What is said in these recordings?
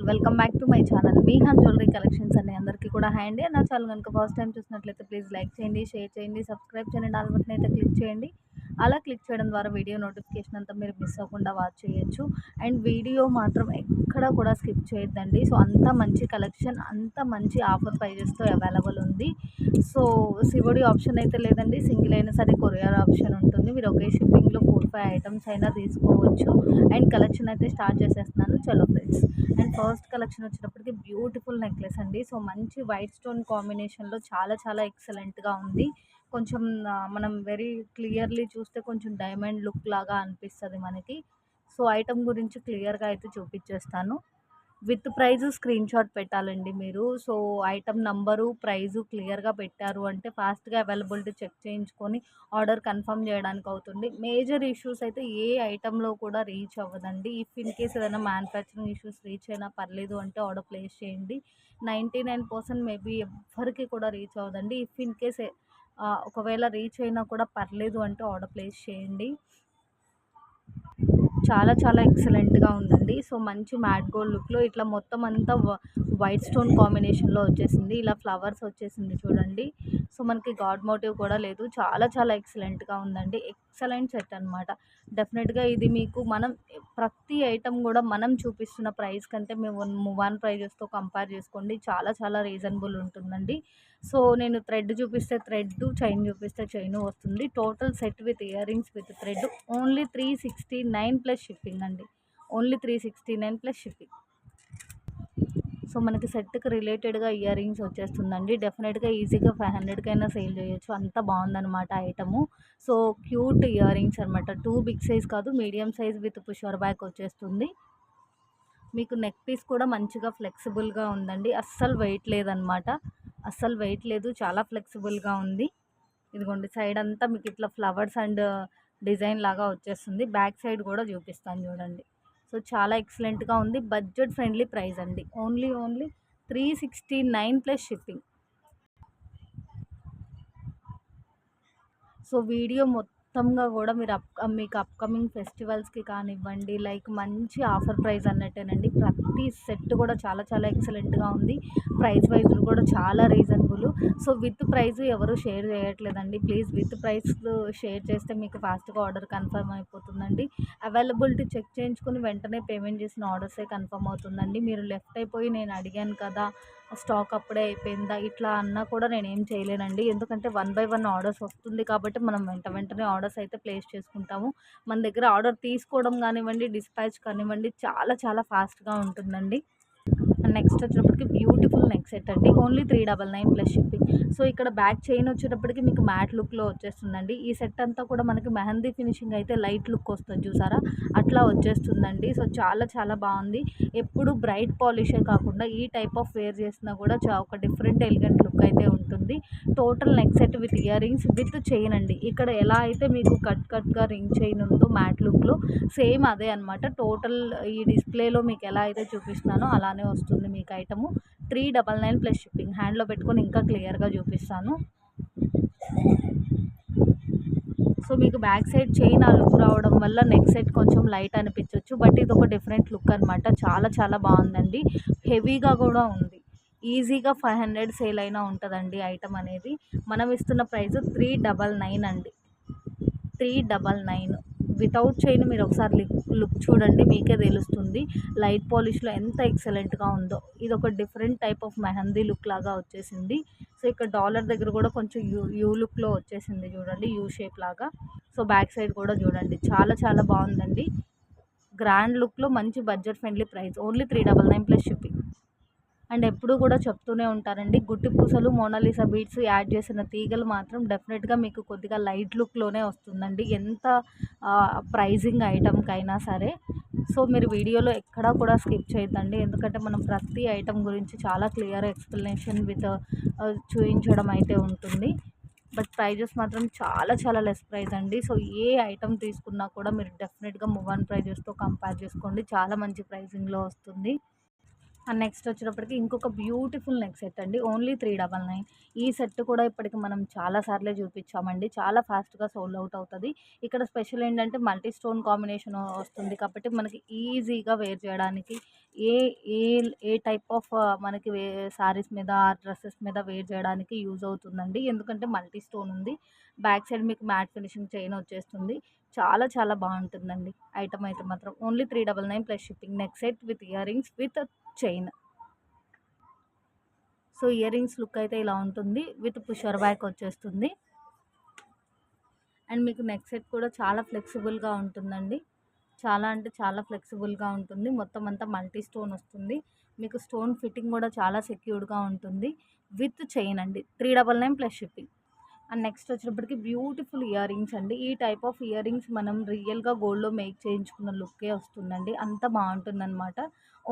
Welcome back to my channel మీహాన్ jewellery collections అండి. అందరికీ కూడా హాయ్ అండి. నా ఛానల్ కనుక ఫస్ట్ టైం చూసినట్లయితే ప్లీజ్ లైక్ చేయండి, షేర్ చేయండి, సబ్స్క్రైబ్ చేయండి, ఆల్ బటన్ అయితే క్లిక్ చేయండి. అలా క్లిక్ చేయడం ద్వారా వీడియో నోటిఫికేషన్ అంతా మీరు మిస్ అవ్వకుండా వాచ్ చేయొచ్చు. అండ్ వీడియో మాత్రం ఎక్కడ కూడా స్కిప్ చేయొద్దండి. సో అంత మంచి కలెక్షన్, అంత మంచి ఆఫర్ ప్రైజెస్తో అవైలబుల్ ఉంది. సో సివోడి ఆప్షన్ అయితే లేదండి, సింగిల్ అయినా సరే కొరియర్ ఆప్షన్ ఉంటుంది. మీరు ఒకే షిప్పింగ్లో 4-5 ఐటమ్స్ అయినా తీసుకోవచ్చు. అండ్ కలెక్షన్ అయితే స్టార్ట్ చేసేస్తున్నాను, చలో ఫ్రెండ్స్. అండ్ ఫస్ట్ కలెక్షన్ వచ్చేటప్పటికి బ్యూటిఫుల్ నెక్లెస్ అండి. సో మంచి వైట్ స్టోన్ కాంబినేషన్లో చాలా చాలా ఎక్సలెంట్గా ఉంది. కొంచెం మనం వెరీ క్లియర్లీ చూస్తే కొంచెం డైమండ్ లుక్ లాగా అనిపిస్తుంది మనకి. సో ఐటమ్ గురించి క్లియర్గా అయితే చూపించేస్తాను. విత్ ప్రైజు స్క్రీన్ షాట్ పెట్టాలండి మీరు. సో ఐటమ్ నంబరు, ప్రైజు క్లియర్గా పెట్టారు అంటే ఫాస్ట్గా అవైలబిలిటీ చెక్ చేయించుకొని ఆర్డర్ కన్ఫర్మ్ చేయడానికి అవుతుంది. మేజర్ ఇష్యూస్ అయితే ఏ ఐటెంలో కూడా రీచ్ అవ్వదండి. ఇఫ్ ఇన్ కేస్ ఏదైనా మ్యానుఫ్యాక్చరింగ్ ఇష్యూస్ రీచ్ అయినా పర్లేదు అంటే ఆర్డర్ ప్లేస్ చేయండి. 99% మేబీ ఎవ్వరికి కూడా రీచ్ అవ్వదండి. ఇఫ్ ఇన్ కేస్ ఒకవేళ రీచ్ అయినా కూడా పర్లేదు అంటే ఆర్డర్ ప్లేస్ చేయండి. చాలా చాలా ఎక్సలెంట్గా ఉందండి. సో మంచి మ్యాట్ గోల్డ్ లుక్లో ఇట్లా మొత్తం అంతా వైట్ స్టోన్ కాంబినేషన్లో వచ్చేసింది. ఇలా ఫ్లవర్స్ వచ్చేసింది చూడండి. సో మనకి గాడ్ మోటివ్ కూడా లేదు. చాలా చాలా ఎక్సలెంట్గా ఉందండి. ఎక్సలెంట్ సెట్ అనమాట. డెఫినెట్గా ఇది మీకు మనం ప్రతి ఐటమ్ కూడా మనం చూపిస్తున్న ప్రైస్ కంటే మేము వన్ ప్రైజెస్తో కంపేర్ చేసుకోండి, చాలా చాలా రీజనబుల్ ఉంటుందండి. సో నేను థ్రెడ్ చూపిస్తే థ్రెడ్, చైన్ చూపిస్తే చైన్ వస్తుంది. Total set with earrings with thread only 369 plus shipping అండి. Only 369 plus shipping. సో మనకి సెట్కి రిలేటెడ్గా ఇయర్ రింగ్స్ వచ్చేస్తుందండి. డెఫినెట్గా ఈజీగా 500కైనా సేల్ చేయొచ్చు, అంత బాగుందన్నమాట item. So cute earrings అనమాట. 2 బిగ్ సైజ్ కాదు, medium size with pusher back వచ్చేస్తుంది. మీకు నెక్ పీస్ కూడా మంచిగా ఫ్లెక్సిబుల్గా ఉందండి. అస్సలు వెయిట్ లేదనమాట, అస్సలు వెయిట్ లేదు, చాలా ఫ్లెక్సిబుల్గా ఉంది. ఇదిగోండి సైడ్ అంతా మీకు ఇట్లా ఫ్లవర్స్ అండ్ డిజైన్ లాగా వచ్చేస్తుంది. బ్యాక్ సైడ్ కూడా చూపిస్తాను చూడండి. సో చాలా ఎక్సలెంట్గా ఉంది. బడ్జెట్ ఫ్రెండ్లీ ప్రైస్ అండి. Only 369 plus shipping. So video మొత్తంగా కూడా మీరు మీకు అప్కమింగ్ ఫెస్టివల్స్కి కానివ్వండి, లైక్ మంచి ఆఫర్ ప్రైస్ అన్నట్టేనండి. ప్రతి సెట్ కూడా చాలా చాలా ఎక్సలెంట్గా ఉంది. ప్రైస్ వైజ్ కూడా చాలా రీజనబుల్. సో విత్ ప్రైస్ ఎవరు షేర్ చేయట్లేదండి. ప్లీజ్ విత్ ప్రైస్ షేర్ చేస్తే మీకు ఫాస్ట్గా ఆర్డర్ కన్ఫర్మ్ అయిపోతుందండి. అవైలబిలిటీ చెక్ చేయించుకుని వెంటనే పేమెంట్ చేసిన ఆర్డర్సే కన్ఫర్మ్ అవుతుందండి. మీరు లెఫ్ట్ అయిపోయి నేను అడిగాను కదా, స్టాక్ అప్పుడే అయిపోయిందా, ఇట్లా అన్నా కూడా నేనేం చేయలేనండి. ఎందుకంటే 1 బై 1 ఆర్డర్స్ వస్తుంది కాబట్టి మనం వెంటనే ఆర్డర్స్ అయితే ప్లేస్ చేసుకుంటాము. మన దగ్గర ఆర్డర్ తీసుకోవడం కానివ్వండి, డిస్పాచ్ కానివ్వండి, చాలా చాలా ఫాస్ట్గా ఉంటుందండి. నెక్స్ట్ వచ్చేటప్పటికి బ్యూటిఫుల్ నెక్ సెట్ అండి. Only 399 plus shipping. సో ఇక్కడ బ్యాక్ చైన్ వచ్చేటప్పటికి మీకు మ్యాట్ లుక్లో వచ్చేస్తుందండి. ఈ సెట్ అంతా కూడా మనకి మెహందీ ఫినిషింగ్ అయితే లైట్ లుక్ వస్తుంది చూసారా, అట్లా వచ్చేస్తుందండి. సో చాలా చాలా బాగుంది. ఎప్పుడు బ్రైట్ పాలిషే కాకుండా ఈ టైప్ ఆఫ్ వేర్ చేసినా కూడా ఒక డిఫరెంట్ ఎలిగెంట్ లుక్ అయితే ఉంటుంది. Total neck set with earrings with chain అండి. ఇక్కడ ఎలా అయితే మీకు కట్గా రింగ్ చైన్ ఉందో మ్యాట్ లుక్లో, సేమ్ అదే అనమాట. టోటల్ ఈ డిస్ప్లేలో మీకు ఎలా అయితే చూపిస్తున్నానో అలానే వస్తుంది మీకు ఐటము. 399 plus shipping. హ్యాండ్లో పెట్టుకొని ఇంకా క్లియర్గా చూపిస్తాను. సో మీకు బ్యాక్ సైడ్ చైన్ ఆ లుక్ రావడం వల్ల నెక్ సెట్ కొంచెం లైట్ అనిపించవచ్చు, బట్ ఇది ఒక డిఫరెంట్ లుక్ అనమాట. చాలా చాలా బాగుందండి. హెవీగా కూడా ఉంది. ఈజీగా 500 సేల్ అయినా ఉంటుందండి ఐటమ్ అనేది. మనం ఇస్తున్న ప్రైస్ 399 అండి. 399 వితౌట్ చైన్. మీరు ఒకసారి లుక్ చూడండి, మీకే తెలుస్తుంది లైట్ పాలిష్లో ఎంత ఎక్సలెంట్గా ఉందో. ఇది ఒక different type of mehndi look లాగా వచ్చేసింది. సో ఇక్కడ డాలర్ దగ్గర కూడా కొంచెం యూ లుక్లో వచ్చేసింది చూడండి, యూ షేప్ లాగా. సో బ్యాక్ సైడ్ కూడా చూడండి, చాలా చాలా బాగుందండి. గ్రాండ్ లుక్లో మంచి budget friendly price. Only 399 plus shipping. And ఎప్పుడూ కూడా చెప్తూనే ఉంటారండి, గుట్టి పూసలు, మోనాలిసా బీడ్స్ యాడ్ చేసిన తీగలు మాత్రం డెఫినెట్గా మీకు కొద్దిగా లైట్ లుక్లోనే వస్తుందండి, ఎంత ప్రైజింగ్ ఐటమ్కైనా సరే. సో మీరు వీడియోలో ఎక్కడా కూడా స్కిప్ చేయొద్దండి, ఎందుకంటే మనం ప్రతి ఐటమ్ గురించి చాలా క్లియర్ ఎక్స్ప్లెనేషన్ విత్ చూపించడం అయితే ఉంటుంది. బట్ ప్రైజెస్ మాత్రం చాలా చాలా లెస్ ప్రైస్ అండి. సో ఏ ఐటమ్ తీసుకున్నా కూడా మీరు డెఫినెట్గా మూవ్ ఆన్ ప్రైజెస్తో కంపేర్ చేసుకోండి, చాలా మంచి ప్రైజింగ్లో వస్తుంది. అండ్ నెక్స్ట్ వచ్చేటప్పటికి ఇంకొక బ్యూటిఫుల్ నెక్ సెట్ అండి. ఓన్లీ 399. ఈ సెట్ కూడా ఇప్పటికి మనం చాలా సార్లే చూపించామండి. చాలా ఫాస్ట్‌గా సోల్డ్ అవుట్ అవుతది. ఇక్కడ స్పెషల్ ఏంటంటే మల్టీ స్టోన్ కాంబినేషన్ వస్తుంది కాబట్టి మనకి ఈజీగా వేర్ చేయడానికి ఏ ఏ ఏ టైప్ ఆఫ్ మనకి సారీస్ మీద, డ్రెసెస్ మీద వేర్ చేయడానికి యూజ్ అవుతుందండి. ఎందుకంటే మల్టీ స్టోన్ ఉంది. బ్యాక్ సైడ్ మీకు మ్యాట్ ఫినిషింగ్ చైన్ వచ్చేస్తుంది. చాలా చాలా బాగుంటుందండి. ఐటమ్ అయితే మాత్రం only 399 plus shipping. Neck set with earrings with chain. So earrings look అయితే ఇలా ఉంటుంది. విత్ పుషర్ బ్యాక్ వచ్చేస్తుంది. అండ్ మీకు నెక్ సెట్ కూడా చాలా ఫ్లెక్సిబుల్గా ఉంటుందండి. చాలా అంటే చాలా ఫ్లెక్సిబుల్గా ఉంటుంది. మొత్తం అంతా మల్టీ స్టోన్ వస్తుంది. మీకు స్టోన్ ఫిట్టింగ్ కూడా చాలా సెక్యూర్డ్గా ఉంటుంది. విత్ చైన్ అండి. 399 ప్లస్ షిప్పింగ్. అండ్ నెక్స్ట్ వచ్చేటప్పటికి బ్యూటిఫుల్ ఇయర్ రింగ్స్ అండి. ఈ టైప్ ఆఫ్ ఇయర్ రింగ్స్ మనం రియల్గా గోల్డ్లో మేక్ చేయించుకున్న లుక్కే వస్తుందండి. అంత బాగుంటుందన్నమాట.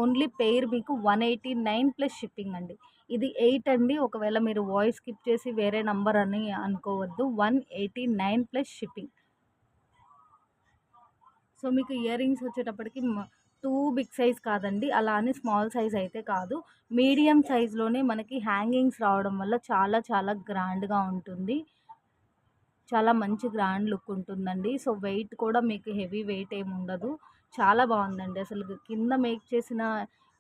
ఓన్లీ పెయిర్ మీకు 189 ప్లస్ షిప్పింగ్ అండి. ఇది 8 అండి. ఒకవేళ మీరు వాయిస్ స్కిప్ చేసి వేరే నంబర్ అని అనుకోవద్దు. 189 ప్లస్ షిప్పింగ్. సో మీకు ఇయర్ రింగ్స్ వచ్చేటప్పటికి టూ బిగ్ సైజ్ కాదండి, అలా అని స్మాల్ సైజ్ అయితే కాదు. మీడియం సైజ్లోనే మనకి హ్యాంగింగ్స్ రావడం వల్ల చాలా చాలా గ్రాండ్గా ఉంటుంది. చాలా మంచి గ్రాండ్ లుక్ ఉంటుందండి. సో వెయిట్ కూడా మీకు హెవీ వెయిట్ ఏమి ఉండదు. చాలా బాగుందండి. అసలు కింద మేక్ చేసిన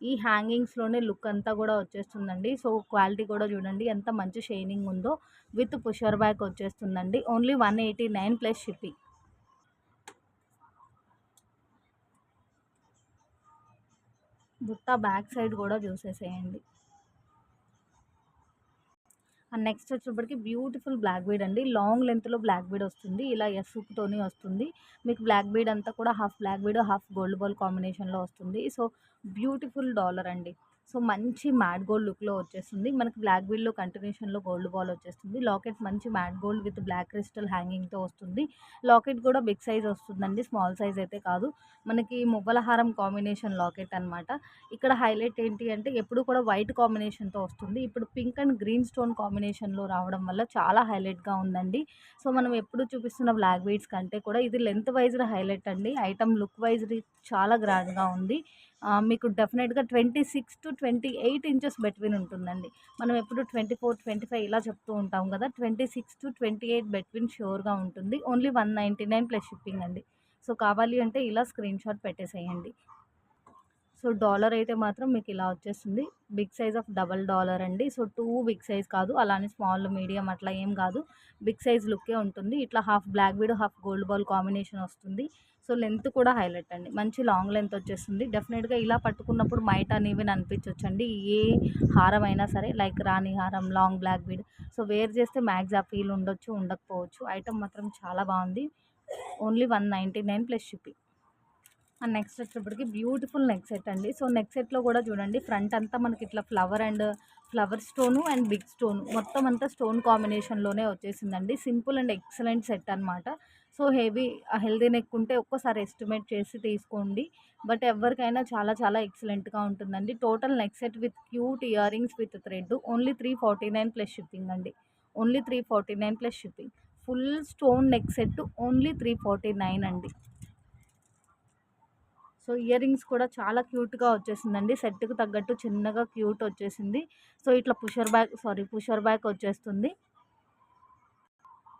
ఈ హ్యాంగింగ్స్లోనే లుక్ అంతా కూడా వచ్చేస్తుందండి. సో క్వాలిటీ కూడా చూడండి ఎంత మంచి షైనింగ్ ఉందో. విత్ పుషర్ బ్యాక్ వచ్చేస్తుందండి. Only 189 plus shipping. బుట్ట బ్యాక్ సైడ్ కూడా చూసేసేయండి. అండ్ నెక్స్ట్ వచ్చేటప్పటికి బ్యూటిఫుల్ బ్లాక్ బీడ్ అండి. లాంగ్ లెంత్లో బ్లాక్ బీడ్ వస్తుంది. ఇలా ఎస్ఉక్తోని వస్తుంది. మీకు బ్లాక్ బీడ్ అంతా కూడా half black bead half gold ball కాంబినేషన్లో వస్తుంది. సో బ్యూటిఫుల్ డాలర్ అండి. సో మంచి మ్యాట్ గోల్డ్ లుక్లో వచ్చేస్తుంది. మనకి బ్లాక్ బీడ్లో కంటిన్యూషన్లో గోల్డ్ బాల్ వచ్చేస్తుంది. లాకెట్ మంచి matte gold with black crystal హ్యాంగింగ్తో వస్తుంది. లాకెట్ కూడా బిగ్ సైజ్ వస్తుందండి, స్మాల్ సైజ్ అయితే కాదు. మనకి మువ్వల హారం కాంబినేషన్ లాకెట్ అనమాట. ఇక్కడ హైలైట్ ఏంటి అంటే ఎప్పుడు కూడా వైట్ కాంబినేషన్తో వస్తుంది. ఇప్పుడు పింక్ అండ్ గ్రీన్ స్టోన్ కాంబినేషన్లో రావడం వల్ల చాలా హైలైట్గా ఉందండి. సో మనం ఎప్పుడు చూపిస్తున్న బ్లాక్ బీడ్స్ కంటే కూడా ఇది లెంత్ వైజ్డ్ హైలైట్ అండి. ఐటమ్ లుక్ వైజ్డ్ చాలా గ్రాండ్గా ఉంది. మీకు డెఫినెట్గా 26 to 28 ఇంచెస్ బిట్వీన్ ఉంటుందండి. మనం ఎప్పుడు 24, 25 ఇలా చెప్తూ ఉంటాం కదా. 26 to 28 బిట్వీన్ షూర్గా ఉంటుంది. ఓన్లీ 199 ప్లస్ షిప్పింగ్ అండి. సో కావాలి అంటే ఇలా స్క్రీన్ షాట్ పెట్టేసేయండి. సో డాలర్ అయితే మాత్రం మీకు ఇలా వచ్చేస్తుంది. Big size of double dollar అండి. సో టూ బిగ్ సైజ్ కాదు, అలానే స్మాల్ మీడియం అట్లా ఏం కాదు. బిగ్ సైజ్ లుక్కే ఉంటుంది. ఇట్లా half black bead half gold ball combination వస్తుంది. సో లెంత్ కూడా హైలైట్ అండి. మంచి లాంగ్ లెంత్ వచ్చేస్తుంది. డెఫినెట్గా ఇలా పట్టుకున్నప్పుడు మైట్ అనేవి అనిపించవచ్చండి. ఏ హారం అయినా సరే, లైక్ రాణి హారం long black bead. So wear చేస్తే మ్యాక్స్ ఆ ఫీల్ ఉండొచ్చు, ఉండకపోవచ్చు. ఐటమ్ మాత్రం చాలా బాగుంది. Only 199 plus shipping. And next వచ్చేటప్పటికి బ్యూటిఫుల్ నెక్ సెట్ అండి. సో నెక్ సెట్లో కూడా చూడండి, ఫ్రంట్ అంతా మనకి ఇట్లా flower stone and big stone మొత్తం అంతా స్టోన్ కాంబినేషన్లోనే వచ్చేసిందండి. సింపుల్ అండ్ ఎక్సలెంట్ సెట్ అనమాట. సో హెల్దీ నెక్ ఉంటే ఒక్కసారి ఎస్టిమేట్ చేసి తీసుకోండి. బట్ ఎవరికైనా చాలా చాలా ఎక్సలెంట్గా ఉంటుందండి. Total neck set with cute earrings with thread only 349 plus shipping అండి. Only 349 plus shipping. Full stone neck set only 349 అండి. సో ఇయర్ రింగ్స్ కూడా చాలా క్యూట్గా వచ్చేసిందండి. సెట్కి తగ్గట్టు చిన్నగా క్యూట్ వచ్చేసింది. సో ఇట్లా పుషర్ బ్యాక్ వచ్చేస్తుంది.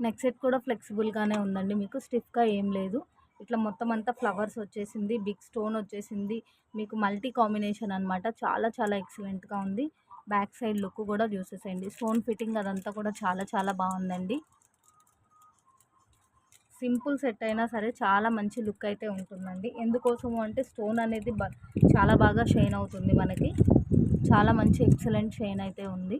నెక్ సెట్ కూడా ఫ్లెక్సిబుల్గానే ఉందండి. మీకు స్టిఫ్గా ఏం లేదు. ఇట్లా మొత్తం అంతా ఫ్లవర్స్ వచ్చేసింది, బిగ్ స్టోన్ వచ్చేసింది. మీకు మల్టీ కాంబినేషన్ అనమాట. చాలా చాలా ఎక్సలెంట్గా ఉంది. బ్యాక్ సైడ్ లుక్ కూడా చూసేసేయండి. స్టోన్ ఫిట్టింగ్ అదంతా కూడా చాలా చాలా బాగుందండి. సింపుల్ సెట్ అయినా సరే చాలా మంచి లుక్ అయితే ఉంటుందండి. ఎందుకోసము అంటే స్టోన్ అనేది చాలా బాగా షైన్ అవుతుంది మనకి. చాలా మంచి ఎక్సలెంట్ షైన్ అయితే ఉంది.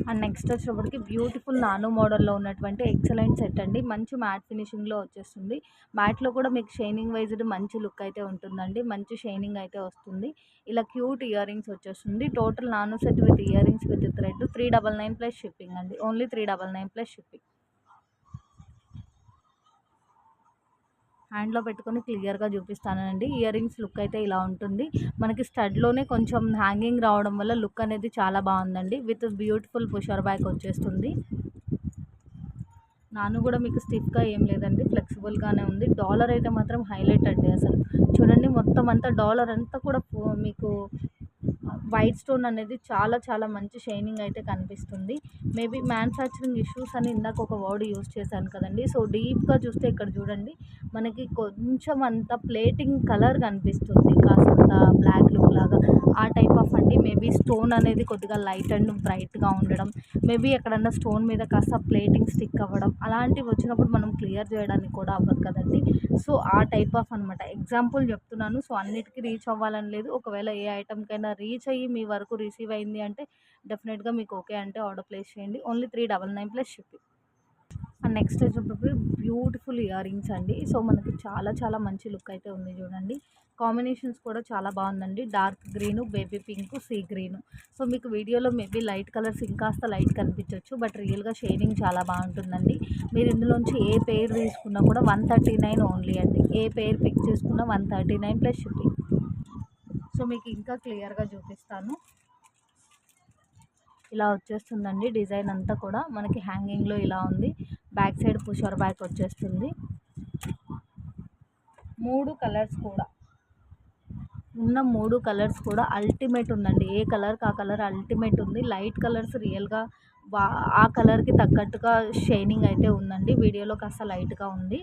అండ్ నెక్స్ట్ వచ్చేటప్పటికి బ్యూటిఫుల్ నానో మోడల్లో ఉన్నటువంటి ఎక్సలెంట్ సెట్ అండి. మంచి మ్యాట్ ఫినిషింగ్లో వచ్చేస్తుంది. మ్యాట్లో కూడా మీకు షైనింగ్ వైజ్డ్ మంచి లుక్ అయితే ఉంటుందండి. మంచి షైనింగ్ అయితే వస్తుంది. ఇలా క్యూట్ ఇయర్ రింగ్స్ వచ్చేస్తుంది. Total nano set with earrings with thread 399 plus shipping అండి. Only 399 plus shipping. హ్యాండ్లో పెట్టుకొని క్లియర్గా చూపిస్తానండి. ఇయర్ రింగ్స్ లుక్ అయితే ఇలా ఉంటుంది. మనకి స్టడ్లోనే కొంచెం హ్యాంగింగ్ రావడం వల్ల లుక్ అనేది చాలా బాగుందండి. విత్ బ్యూటిఫుల్ పుషర్ బ్యాక్ వచ్చేస్తుంది. నాను కూడా మీకు స్టిఫ్గా ఏం లేదండి, ఫ్లెక్సిబుల్గానే ఉంది. డాలర్ అయితే మాత్రం హైలైట్ అండి అసలు. చూడండి మొత్తం అంతా డాలర్ అంతా కూడా మీకు వైట్ స్టోన్ అనేది చాలా చాలా మంచి షైనింగ్ అయితే కనిపిస్తుంది. మేబీ మ్యానుఫ్యాక్చరింగ్ ఇష్యూస్ అని ఇందాక ఒక వర్డ్ యూస్ చేశాను కదండి. సో డీప్గా చూస్తే ఇక్కడ చూడండి మనకి కొంచెం అంత ప్లేటింగ్ కలర్ కనిపిస్తుంది, కాసంత బ్లాక్ లుక్ లాగా ఆ టైప్ ఆఫ్ అండి. మేబీ స్టోన్ అనేది కొద్దిగా లైట్ అండ్ బ్రైట్గా ఉండడం, మేబీ ఎక్కడన్నా స్టోన్ మీద కాస్త ప్లేటింగ్ స్టిక్ అవ్వడం, అలాంటివి వచ్చినప్పుడు మనం క్లియర్ చేయడానికి కూడా అవ్వదు కదండి. సో ఆ టైప్ ఆఫ్ అనమాట, ఎగ్జాంపుల్ చెప్తున్నాను. సో అన్నిటికీ రీచ్ అవ్వాలని లేదు. ఒకవేళ ఏ ఐటమ్కైనా రీచ్ అయ్యి మీ వరకు రిసీవ్ అయింది అంటే డెఫినెట్గా మీకు ఓకే అంటే ఆర్డర్ ప్లేస్ చేయండి. Only 399 plus shipping. And next వచ్చేటప్పటికి బ్యూటిఫుల్ ఇయర్ రింగ్స్ అండి. సో మనకి చాలా చాలా మంచి లుక్ అయితే ఉంది చూడండి. కాంబినేషన్స్ కూడా చాలా బాగుందండి. Dark green, baby pink, sea green. So మీకు వీడియోలో మేబీ లైట్ కలర్స్ ఇంకాస్త లైట్ కనిపించవచ్చు, బట్ రియల్గా షేడింగ్ చాలా బాగుంటుందండి. మీరు ఇందులోంచి ఏ పేర్ తీసుకున్నా కూడా 139 ఓన్లీ అండి. ఏ పేర్ పిక్ చేసుకున్నా 139 ప్లస్ షిప్పింగ్. సో మీకు ఇంకా క్లియర్గా చూపిస్తాను. ఇలా వచ్చేస్తుందండి డిజైన్ అంతా కూడా మనకి హ్యాంగింగ్లో ఇలా ఉంది. బ్యాక్ సైడ్ పుషర్ బ్యాక్ వచ్చేస్తుంది. 3 కలర్స్ కూడా ఉన్న 3 కలర్స్ కూడా అల్టిమేట్ ఉందండి. ఏ కలర్కి ఆ కలర్ అల్టిమేట్ ఉంది. లైట్ కలర్స్ రియల్గా ఆ కలర్కి తగ్గట్టుగా షైనింగ్ అయితే ఉందండి. వీడియోలో కాస్త లైట్గా ఉంది.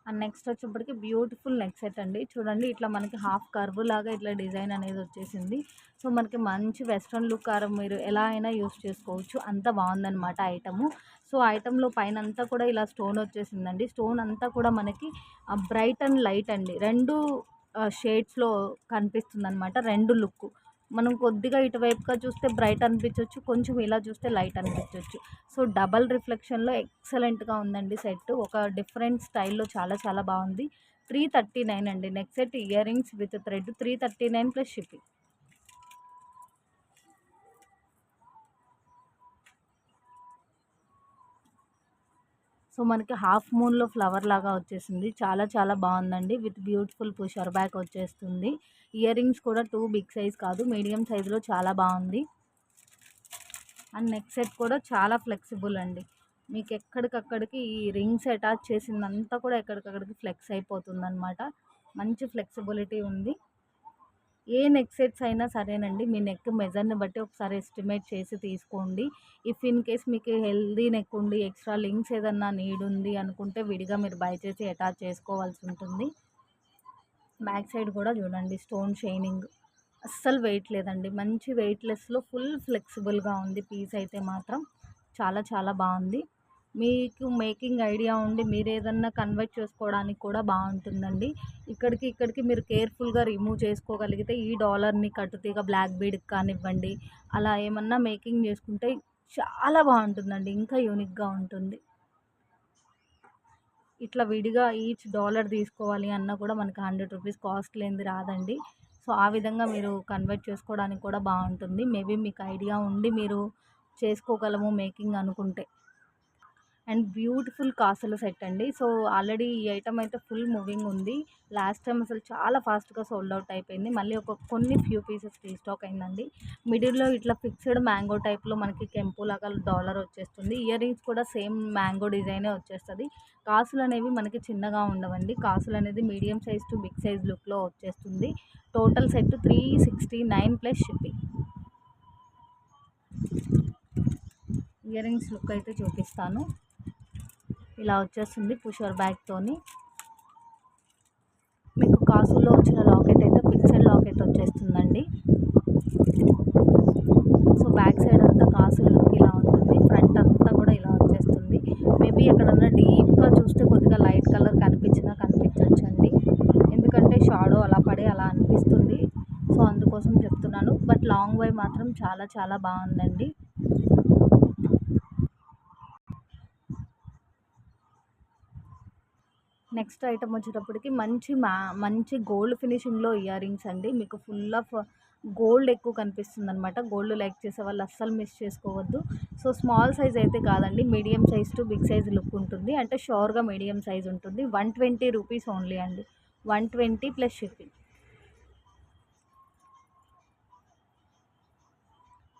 అండ్ నెక్స్ట్ వచ్చేప్పటికి బ్యూటిఫుల్ నెక్ సెట్ అండి. చూడండి ఇట్లా మనకి హాఫ్ కర్వ్ లాగా ఇట్లా డిజైన్ అనేది వచ్చేసింది. సో మనకి మంచి వెస్ట్రన్ లుక్ మీరు ఎలా అయినా యూస్ చేసుకోవచ్చు, అంత బాగుందన్నమాట ఐటము. సో ఐటెంలో పైన అంతా కూడా ఇలా స్టోన్ వచ్చేసిందండి. స్టోన్ అంతా కూడా మనకి బ్రైట్ అండ్ లైట్ అండి, రెండు షేడ్స్లో కనిపిస్తుంది అనమాట. రెండు లుక్ మనం కొద్దిగా ఇటువైపుగా చూస్తే బ్రైట్ అనిపించవచ్చు, కొంచెం ఇలా చూస్తే లైట్ అనిపించవచ్చు. సో డబల్ రిఫ్లెక్షన్లో ఎక్సలెంట్గా ఉందండి సెట్. ఒక డిఫరెంట్ స్టైల్లో చాలా చాలా బాగుంది. 339 అండి. Neck set ear rings with thread 339 plus shipping. So మనకి హాఫ్ మూన్లో ఫ్లవర్ లాగా వచ్చేసింది. చాలా చాలా బాగుందండి. విత్ బ్యూటిఫుల్ పుషర్ బ్యాక్ వచ్చేస్తుంది. ఇయర్ రింగ్స్ కూడా 2 బిగ్ సైజ్ కాదు, మీడియం సైజులో చాలా బాగుంది. అండ్ నెక్ సెట్ కూడా చాలా ఫ్లెక్సిబుల్ అండి. మీకు ఎక్కడికక్కడికి ఈ రింగ్స్ అటాచ్ చేసిందంతా కూడా ఎక్కడికక్కడికి ఫ్లెక్స్ అయిపోతుంది అనమాట. మంచి ఫ్లెక్సిబిలిటీ ఉంది. ఏ నెక్ సెట్స్ అయినా సరేనండి, మీ నెక్ మెజర్ని బట్టి ఒకసారి ఎస్టిమేట్ చేసి తీసుకోండి. ఇఫ్ ఇన్ కేస్ మీకు హెల్దీ నెక్ ఉండి ఎక్స్ట్రా లింక్స్ ఏదన్నా నీడ్ ఉంది అనుకుంటే విడిగా మీరు బై చేసి అటాచ్ చేసుకోవాల్సి ఉంటుంది. బ్యాక్ సైడ్ కూడా చూడండి స్టోన్ షైనింగ్, అస్సలు వెయిట్ లేదండి. మంచి వెయిట్లెస్లో ఫుల్ ఫ్లెక్సిబుల్గా ఉంది పీస్ అయితే మాత్రం. చాలా చాలా బాగుంది. మీకు మేకింగ్ ఐడియా ఉండి మీరు ఏదన్నా కన్వర్ట్ చేసుకోవడానికి కూడా బాగుంటుందండి. ఇక్కడికి ఇక్కడికి మీరు కేర్ఫుల్గా రిమూవ్ చేసుకోగలిగితే ఈ డాలర్ని కట్టుతీగ బ్లాక్ బీడ్కి కానివ్వండి, అలా ఏమన్నా మేకింగ్ చేసుకుంటే చాలా బాగుంటుందండి, ఇంకా యూనిక్గా ఉంటుంది. ఇట్లా విడిగా ఈచ్ డాలర్ తీసుకోవాలి అన్నా కూడా మనకి 100 రూపీస్ కాస్ట్ లేనిది రాదండి. సో ఆ విధంగా మీరు కన్వర్ట్ చేసుకోవడానికి కూడా బాగుంటుంది. మేబీ మీకు ఐడియా ఉండి మీరు చేసుకోగలము మేకింగ్ అనుకుంటే. అండ్ బ్యూటిఫుల్ కాసుల సెట్ అండి. సో ఆల్రెడీ ఈ ఐటమ్ అయితే ఫుల్ మూవింగ్ ఉంది. లాస్ట్ టైం అసలు చాలా ఫాస్ట్గా సోల్డ్ అవుట్ అయిపోయింది. మళ్ళీ కొన్ని ఫ్యూ పీసెస్ రీస్టాక్ అయిందండి. మిడిల్లో ఇట్లా ఫిక్స్డ్ మ్యాంగో టైప్లో మనకి కెంపు లాగా డాలర్ వచ్చేస్తుంది. ఇయర్ రింగ్స్ కూడా సేమ్ మ్యాంగో డిజైనే వచ్చేస్తుంది. కాసులు అనేవి మనకి చిన్నగా ఉండవండి. కాసులు అనేది medium size to big size లుక్లో వచ్చేస్తుంది. Total set 369 plus shipping. Earrings look అయితే చూపిస్తాను. ఇలా వచ్చేస్తుంది పుషర్ బ్యాగ్తోని. మీకు కాసుల్లో వచ్చిన లాకెట్ అయితే ఫిక్స్డ్ లాకెట్ వచ్చేస్తుందండి. సో బ్యాక్ సైడ్ అంతా కాసుల లుక్ ఇలా ఉంటుంది. ఫ్రంట్ అంతా కూడా ఇలా వచ్చేస్తుంది. మేబీ ఎక్కడన్నా డీప్గా చూస్తే కొద్దిగా లైట్ కలర్ కనిపించవచ్చండి, ఎందుకంటే షాడో అలా పడే అలా అనిపిస్తుంది. సో అందుకోసం చెప్తున్నాను. బట్ లాంగ్ వై మాత్రం చాలా చాలా బాగుందండి. నెక్స్ట్ ఐటమ్ వచ్చేటప్పటికి మంచి గోల్డ్ ఫినిషింగ్లో ఇయర్ రింగ్స్ అండి. మీకు ఫుల్ ఆఫ్ గోల్డ్ ఎక్కువ కనిపిస్తుంది అనమాట. గోల్డ్ లైక్ చేసే వాళ్ళు అస్సలు మిస్ చేసుకోవద్దు. సో స్మాల్ సైజ్ అయితే కాదండి, medium size to big size look ఉంటుంది. అంటే షోర్గా మీడియం సైజ్ ఉంటుంది. 120 రూపీస్ ఓన్లీ అండి. 120 ప్లస్ షిప్పింగ్.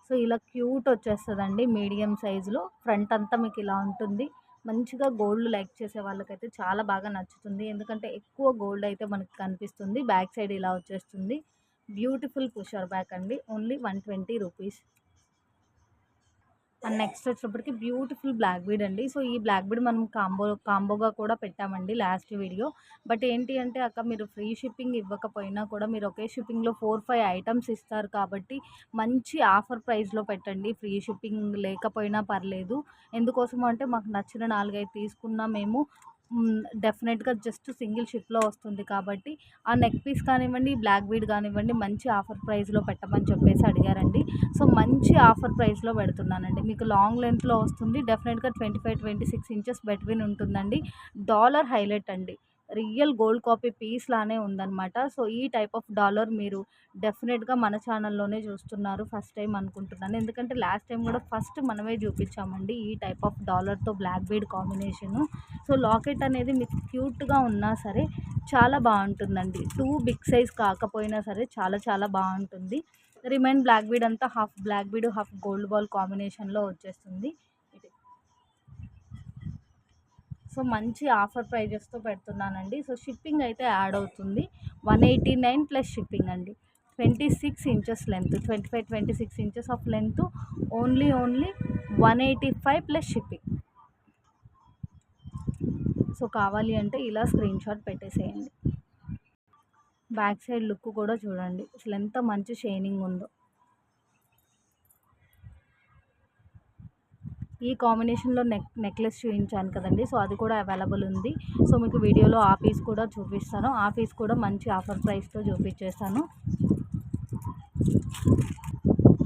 సో ఇలా క్యూట్ వచ్చేస్తుందండి మీడియం సైజులో. ఫ్రంట్ అంతా మీకు ఇలా ఉంటుంది. మంచిగా గోల్డ్ లైక్ చేసే వాళ్ళకైతే చాలా బాగా నచ్చుతుంది. ఎందుకంటే ఎక్కువ గోల్డ్ అయితే మనకి కనిపిస్తుంది. బ్యాక్ సైడ్ ఇలా వచ్చేస్తుంది. బ్యూటిఫుల్ పుషర్ బ్యాక్ అండి. Only 120 rupees. అండ్ నెక్స్ట్ వచ్చేటప్పటికి బ్యూటిఫుల్ బ్లాక్ బీడ్ అండి. సో ఈ బ్లాక్ బీడ్ మనం కాంబోగా కూడా పెట్టామండి లాస్ట్ వీడియో. బట్ ఏంటి అంటే అక్క మీరు ఫ్రీ షిప్పింగ్ ఇవ్వకపోయినా కూడా మీరు ఒకే షిప్పింగ్లో 4-5 ఐటమ్స్ ఇస్తారు కాబట్టి మంచి ఆఫర్ ప్రైస్లో పెట్టండి. ఫ్రీ షిప్పింగ్ లేకపోయినా పర్లేదు. ఎందుకోసము అంటే మాకు నచ్చిన 4, 5 తీసుకున్నా మేము డెఫినెట్గా జస్ట్ సింగిల్ షిప్లో వస్తుంది కాబట్టి ఆ నెక్ పీస్ కానివ్వండి, బ్లాక్ బీడ్ కానివ్వండి మంచి ఆఫర్ ప్రైస్లో పెట్టమని చెప్పేసి అడిగారండి. సో మంచి ఆఫర్ ప్రైస్లో పెడుతున్నానండి. మీకు లాంగ్ లెంత్లో వస్తుంది. డెఫినెట్గా 25-26 ఇంచెస్ బెట్వీన్ ఉంటుందండి. డాలర్ హైలైట్ అండి. రియల్ గోల్డ్ కాపీ పీస్ లానే ఉందన్నమాట. సో ఈ టైప్ ఆఫ్ డాలర్ మీరు డెఫినెట్గా మన ఛానల్లోనే చూస్తున్నారు ఫస్ట్ టైం అనుకుంటున్నాను. ఎందుకంటే లాస్ట్ టైం కూడా ఫస్ట్ మనమే చూపించామండి ఈ టైప్ ఆఫ్ డాలర్తో black bead combination. So locket అనేది మీకు క్యూట్గా ఉన్నా సరే చాలా బాగుంటుందండి. టూ బిగ్ సైజ్ కాకపోయినా సరే చాలా చాలా బాగుంటుంది. రిమైన్ బ్లాక్ బీడ్ అంతా half black bead half gold ball కాంబినేషన్లో వచ్చేస్తుంది. సో మంచి ఆఫర్ ప్రైజెస్తో పెడుతున్నానండి. సో షిప్పింగ్ అయితే యాడ్ అవుతుంది. 189 ప్లస్ షిప్పింగ్ అండి. 26 inches length, 25-26 inches of length, only 185 plus shipping. So కావాలి అంటే ఇలా స్క్రీన్ షాట్ పెట్టేసేయండి. బ్యాక్ సైడ్ లుక్ కూడా చూడండి అసలు ఎంత మంచి షైనింగ్ ఉందో. ఈ కాంబినేషన్లో నెక్లెస్ చూపించాను కదండి. సో అది కూడా అవైలబుల్ ఉంది. సో మీకు వీడియోలో ఆ పీస్ కూడా చూపిస్తాను. ఆ పీస్ కూడా మంచి ఆఫర్ ప్రైస్తో చూపించేస్తాను.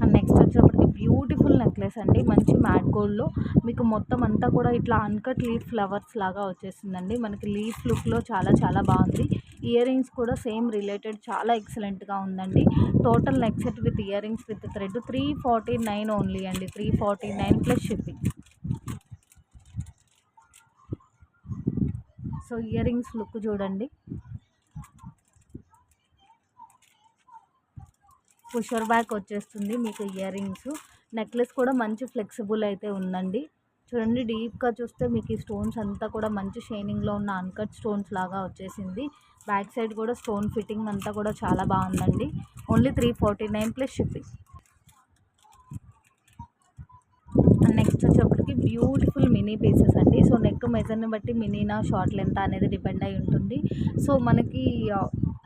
అండ్ నెక్స్ట్ వచ్చేటప్పటికి బ్యూటిఫుల్ నెక్లెస్ అండి. మంచి మ్యాట్ గోల్డ్లో మీకు మొత్తం అంతా కూడా ఇట్లా అన్కట్ లీఫ్ ఫ్లవర్స్ లాగా వచ్చేసిందండి. మనకి లీఫ్ లుక్లో చాలా చాలా బాగుంది. ఇయర్ రింగ్స్ కూడా సేమ్ రిలేటెడ్ చాలా ఎక్సలెంట్గా ఉందండి. Total neck set with earrings with thread 349 only అండి. 349 plus shipping. So earrings look చూడండి. పుషర్ బ్యాక్ వచ్చేస్తుంది మీకు ఇయర్ రింగ్స్. నెక్లెస్ కూడా మంచి ఫ్లెక్సిబుల్ అయితే ఉందండి. చూడండి డీప్గా చూస్తే మీకు ఈ స్టోన్స్ అంతా కూడా మంచి షైనింగ్లో ఉన్న అన్కట్ స్టోన్స్ లాగా వచ్చేసింది. బ్యాక్ సైడ్ కూడా స్టోన్ ఫిట్టింగ్ అంతా కూడా చాలా బాగుందండి. Only 349 plus shipping. నెక్స్ట్ వచ్చేప్పటికి బ్యూటిఫుల్ మినీ పీసెస్ అండి. సో నెక్ మెజర్ని బట్టి మినీనా షార్ట్ లెంత్ అనేది డిపెండ్ అయి ఉంటుంది. సో మనకి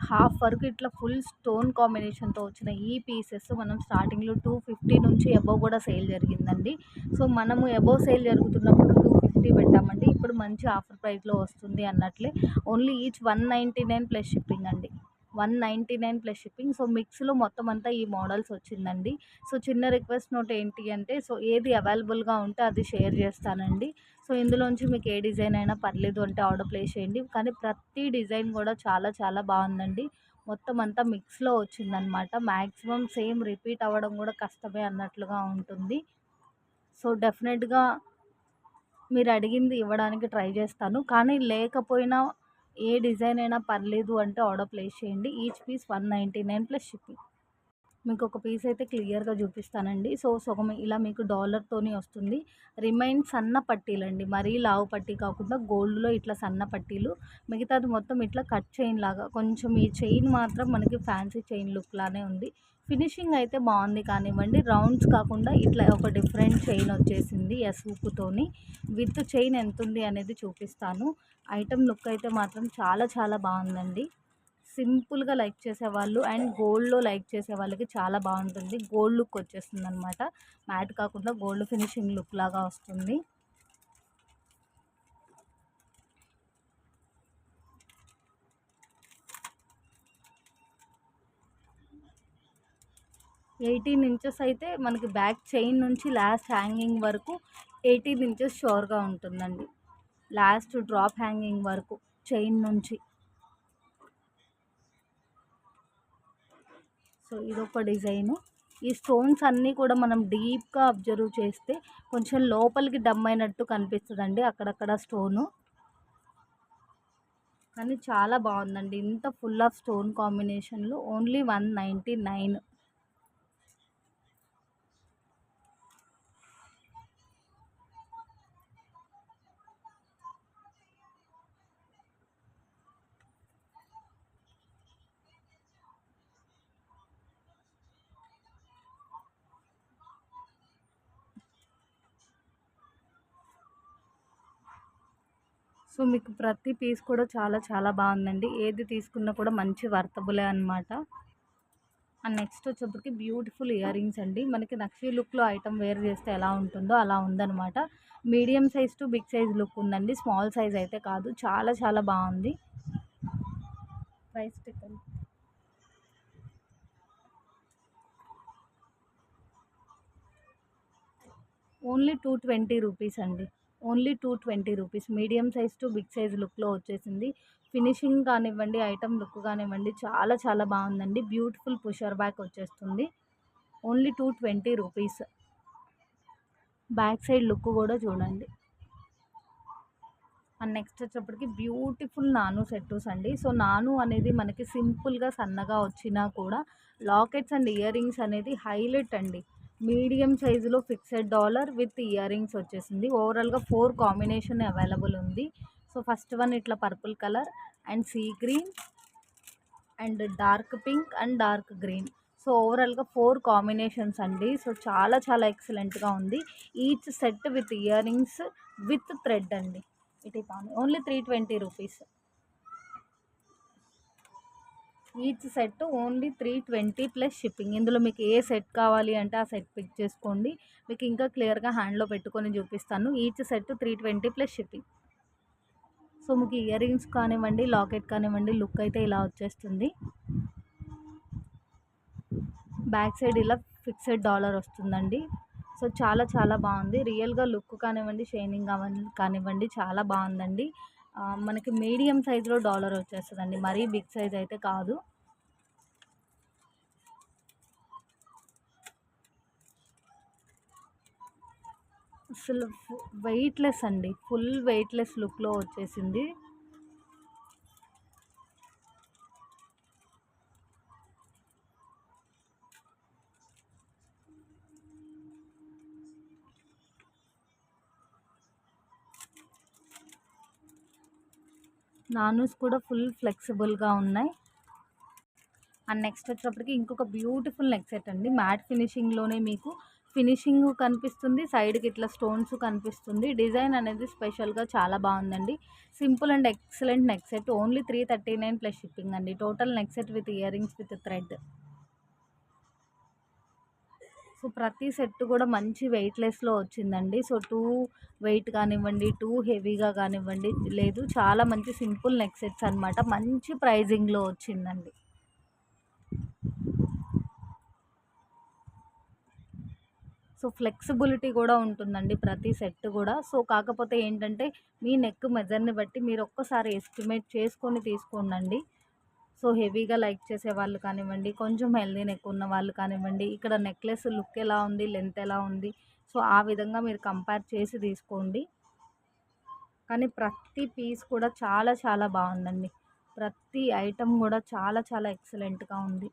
హాఫ్ వరకు ఇట్లా ఫుల్ స్టోన్ కాంబినేషన్తో వచ్చిన ఈ పీసెస్ మనం స్టార్టింగ్లో 250 నుంచి అబవ్ కూడా సేల్ జరిగిందండి. సో మనము అబవ్ సేల్ జరుగుతున్నప్పుడు 250 పెట్టామండి. ఇప్పుడు మంచి ఆఫర్ ప్రైస్లో వస్తుంది అన్నట్లే. ఓన్లీ ఈచ్ 199 ప్లస్ షిప్పింగ్ అండి. 199 ప్లస్ షిప్పింగ్. సో మిక్స్లో మొత్తం అంతా ఈ మోడల్స్ వచ్చిందండి. సో చిన్న రిక్వెస్ట్ నోట్ ఏంటి అంటే సో ఏది అవైలబుల్గా ఉంటే అది షేర్ చేస్తానండి. సో ఇందులోంచి మీకు ఏ డిజైన్ అయినా పర్లేదు అంటే ఆర్డర్ ప్లేస్ చేయండి. కానీ ప్రతి డిజైన్ కూడా చాలా చాలా బాగుందండి. మొత్తం అంతా మిక్స్లో వచ్చిందనమాట. మ్యాక్సిమం సేమ్ రిపీట్ అవ్వడం కూడా కష్టమే అన్నట్లుగా ఉంటుంది. సో డెఫినెట్గా మీరు అడిగింది ఇవ్వడానికి ట్రై చేస్తాను. కానీ లేకపోయినా ఏ డిజైన్ అయినా పర్లేదు అంటే ఆర్డర్ ప్లేస్ చేయండి. Each piece 199 plus shipping. మీకు ఒక పీస్ అయితే క్లియర్గా చూపిస్తానండి. సో సగం ఇలా మీకు డాలర్తోని వస్తుంది. రిమైన్ సన్న పట్టీలండి. మరీ లావు పట్టీ కాకుండా గోల్డ్లో ఇట్లా సన్న పట్టీలు. మిగతాది మొత్తం ఇట్లా కట్ చైన్ లాగా కొంచెం ఈ చైన్ మాత్రం మనకి ఫ్యాన్సీ చైన్ లుక్ లానే ఉంది. ఫినిషింగ్ అయితే బాగుంది కానివ్వండి. రౌండ్స్ కాకుండా ఇట్లా ఒక డిఫరెంట్ చైన్ వచ్చేసింది ఎస్ హుక్తోని. విత్ చైన్ ఎంత ఉంది అనేది చూపిస్తాను. ఐటమ్ లుక్ అయితే మాత్రం చాలా చాలా బాగుందండి. సింపుల్గా లైక్ చేసేవాళ్ళు అండ్ గోల్డ్లో లైక్ చేసే వాళ్ళకి చాలా బాగుంటుంది. గోల్డ్ లుక్ వచ్చేస్తుంది అనమాట. మ్యాట్ కాకుండా గోల్డ్ ఫినిషింగ్ లుక్ లాగా వస్తుంది. ఎయిటీన్ ఇంచెస్ అయితే మనకి బ్యాక్ చైన్ నుంచి లాస్ట్ హ్యాంగింగ్ వరకు 18 ఇంచెస్ షోర్గా ఉంటుందండి. లాస్ట్ డ్రాప్ హ్యాంగింగ్ వరకు చైన్ నుంచి. సో ఇదొక డిజైను. ఈ స్టోన్స్ అన్నీ కూడా మనం డీప్గా అబ్జర్వ్ చేస్తే కొంచెం లోపలికి డమ్ అయినట్టు కనిపిస్తుందండి అక్కడక్కడ స్టోను. కానీ చాలా బాగుందండి. ఇంత ఫుల్ ఆఫ్ స్టోన్ కాంబినేషన్లో ఓన్లీ 199. సో మీకు ప్రతి పీస్ కూడా చాలా చాలా బాగుందండి. ఏది తీసుకున్నా కూడా మంచి వర్తబులే అనమాట. అండ్ నెక్స్ట్ వచ్చేప్పటికి బ్యూటిఫుల్ ఇయర్ రింగ్స్ అండి. మనకి నక్షి లుక్లో ఐటమ్ వేర్ చేస్తే ఎలా ఉంటుందో అలా ఉందనమాట. Medium size to big size look ఉందండి, స్మాల్ సైజ్ అయితే కాదు. చాలా చాలా బాగుంది. ప్రైస్ టికెట్ ఓన్లీ 220 రూపీస్ అండి. Only 220 rupees. Medium size to big size లుక్లో వచ్చేసింది. ఫినిషింగ్ కానివ్వండి, ఐటమ్ లుక్ కానివ్వండి, చాలా చాలా బాగుందండి. బ్యూటిఫుల్ పుషర్ బ్యాక్ వచ్చేస్తుంది. Only 220 rupees. Back side look కూడా చూడండి. అండ్ నెక్స్ట్ వచ్చేప్పటికి బ్యూటిఫుల్ నాను సెట్టూస్ అండి. సో నాను అనేది మనకి సింపుల్గా సన్నగా వచ్చినా కూడా లాకెట్స్ అండ్ ఇయర్ రింగ్స్ అనేది హైలైట్ అండి. మీడియం సైజులో fixed dollar with ear rings వచ్చేసింది. ఓవరాల్గా 4 కాంబినేషన్ అవైలబుల్ ఉంది. సో ఫస్ట్ వన్ ఇట్లా purple colour and sea green and dark pink and dark green. So ఓవరాల్గా 4 కాంబినేషన్స్ అండి. సో చాలా చాలా ఎక్సలెంట్గా ఉంది. Each set with earrings with thread అండి. ఇట్ ఈ only 320 rupees. Each set only 320 plus shipping. ఇందులో మీకు ఏ సెట్ కావాలి అంటే ఆ సెట్ పిక్ చేసుకోండి. మీకు ఇంకా క్లియర్గా హ్యాండ్లో పెట్టుకొని చూపిస్తాను. Each set 320 plus shipping. So మీకు ఇయర్ రింగ్స్ కానివ్వండి, లాకెట్ కానివ్వండి, లుక్ అయితే ఇలా వచ్చేస్తుంది. బ్యాక్ సైడ్ ఇలా ఫిక్సెడ్ డాలర్ వస్తుందండి. సో చాలా చాలా బాగుంది. రియల్గా లుక్ కానివ్వండి, షైనింగ్ కానివ్వండి చాలా బాగుందండి. మనకి మీడియం సైజులో డాలర్ వచ్చేస్తుందండి, మరీ బిగ్ సైజ్ అయితే కాదు. అసలు వెయిట్లెస్ అండి, ఫుల్ వెయిట్లెస్ లుక్లో వచ్చేసింది. నానూస్ కూడా ఫుల్ ఫ్లెక్సిబుల్గా ఉన్నాయి. అండ్ నెక్స్ట్ వచ్చేటప్పటికి ఇంకొక బ్యూటిఫుల్ నెక్ సెట్ అండి. మ్యాట్ ఫినిషింగ్లోనే మీకు ఫినిషింగ్ కనిపిస్తుంది, సైడ్కి ఇట్లా స్టోన్స్ కనిపిస్తుంది. డిజైన్ అనేది స్పెషల్గా చాలా బాగుందండి. Simple and excellent neck set. Only 339 plus shipping అండి. Total neck set with earrings with thread. So ప్రతి సెట్ కూడా మంచి వెయిట్లెస్లో వచ్చిందండి. సో టూ వెయిట్ కానివ్వండి, టూ హెవీగా కానివ్వండి లేదు. చాలా మంచి సింపుల్ నెక్ సెట్స్ అనమాట. మంచి ప్రైజింగ్లో వచ్చిందండి. సో ఫ్లెక్సిబిలిటీ కూడా ఉంటుందండి ప్రతి సెట్ కూడా. సో కాకపోతే ఏంటంటే మీ నెక్ మెజర్ని బట్టి మీరు ఒక్కసారి ఎస్టిమేట్ చేసుకొని తీసుకోండి. సో హెవీగా లైక్ చేసే వాళ్ళు కానివ్వండి, కొంచెం హెల్దీ నెక్ ఉన్న వాళ్ళు కానివ్వండి, ఇక్కడ నెక్లెస్ లుక్ ఎలా ఉంది, లెంత్ ఎలా ఉంది, సో ఆ విధంగా మీరు కంపేర్ చేసి తీసుకోండి. కానీ ప్రతి పీస్ కూడా చాలా చాలా బాగుందండి. ప్రతి ఐటమ్ కూడా చాలా చాలా ఎక్సలెంట్గా ఉంది.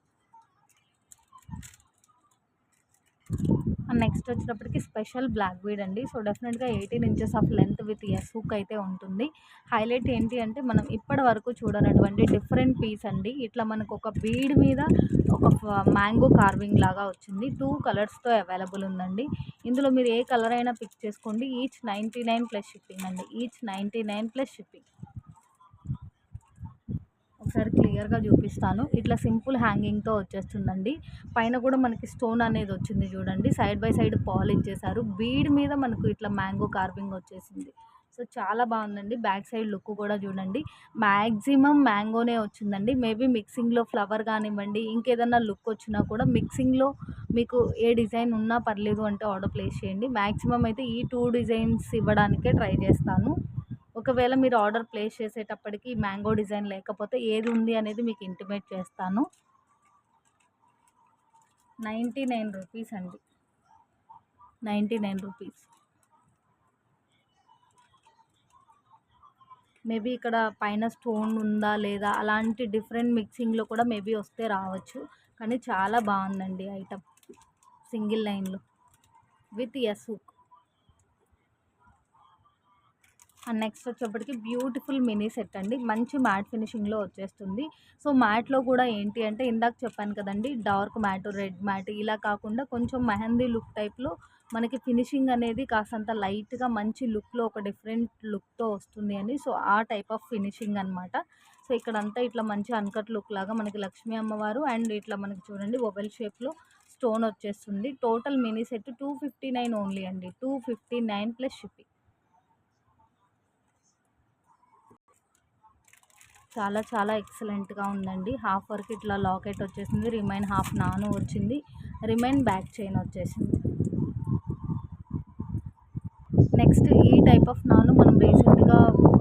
నెక్స్ట్ వచ్చేటప్పటికి స్పెషల్ బ్లాక్ బీడ్ అండి. సో డెఫినెట్గా 18 inches of length with yes hook అయితే ఉంటుంది. హైలైట్ ఏంటి అంటే మనం ఇప్పటి వరకు చూడనటువంటి డిఫరెంట్ పీస్ అండి. ఇట్లా మనకు ఒక బీడ్ మీద ఒక మ్యాంగో కార్వింగ్ లాగా వచ్చింది. 2 కలర్స్తో అవైలబుల్ ఉందండి. ఇందులో మీరు ఏ కలర్ అయినా పిక్ చేసుకోండి. ఈచ్ 99 ప్లస్ షిప్పింగ్ అండి. Each 99 plus shipping. ఒకసారి క్లియర్గా చూపిస్తాను. ఇట్లా సింపుల్ హ్యాంగింగ్తో వచ్చేస్తుందండి. పైన కూడా మనకి స్టోన్ అనేది వచ్చింది చూడండి. సైడ్ బై సైడ్ పాలిష్ చేశారు. బీడ్ మీద మనకు ఇట్లా మ్యాంగో కార్వింగ్ వచ్చేసింది. సో చాలా బాగుందండి. బ్యాక్ సైడ్ లుక్ కూడా చూడండి. మ్యాక్సిమం మ్యాంగోనే వచ్చిందండి. మేబీ మిక్సింగ్లో ఫ్లవర్ కానివ్వండి, ఇంకేదన్నా లుక్ వచ్చినా కూడా మిక్సింగ్లో మీకు ఏ డిజైన్ ఉన్నా పర్లేదు అంటే ఆర్డర్ ప్లేస్ చేయండి. మ్యాక్సిమం అయితే ఈ 2 డిజైన్స్ ఇవ్వడానికే ట్రై చేస్తాను. ఒకవేళ మీరు ఆర్డర్ ప్లేస్ చేసేటప్పటికి మ్యాంగో డిజైన్ లేకపోతే ఏది ఉంది అనేది మీకు ఇంటిమేట్ చేస్తాను. 99 రూపీస్ అండి. 99 రూపీస్. మేబీ ఇక్కడ పైన స్టోన్ ఉందా లేదా అలాంటి డిఫరెంట్ మిక్సింగ్లో కూడా మేబీ వస్తే రావచ్చు. కానీ చాలా బాగుందండి ఐటమ్. సింగిల్ లైన్లో with yes hook. And next వచ్చేప్పటికి బ్యూటిఫుల్ మినీ సెట్ అండి. మంచి మ్యాట్ ఫినిషింగ్లో వచ్చేస్తుంది. సో మ్యాట్లో కూడా ఏంటి అంటే ఇందాక చెప్పాను కదండి, డార్క్ మ్యాట్, రెడ్ మ్యాట్ ఇలా కాకుండా కొంచెం మెహందీ లుక్ టైప్లో మనకి ఫినిషింగ్ అనేది కాస్తంత లైట్‌గా మంచి లుక్‌లో ఒక డిఫరెంట్ లుక్‌తో వస్తుంది అని. సో, ఆ టైప్ ఆఫ్ ఫినిషింగ్ అనమాట. సో, ఇక్కడంతా ఇట్లా మంచి అన్‌కట్ లుక్ లాగా మనకి లక్ష్మీ అమ్మవారు అండ్ ఇట్లా మనకి చూడండి ఓవెల్ షేప్‌లో స్టోన్ వచ్చేస్తుంది. టోటల్ మినీ సెట్ 259 ఓన్లీ అండి. 259 ప్లస్ షిప్పింగ్. చాలా చాలా ఎక్సలెంట్‌గా ఉందండి. హాఫ్ వరకు ఇట్లా లాకెట్ వచ్చేసింది. రిమైన్ హాఫ్ నాను వచ్చింది. రిమైన్ బ్యాక్ చైన్ వచ్చేసింది. నెక్స్ట్ ఈ టైప్ ఆఫ్ నాను మనం రీసెంట్‌గా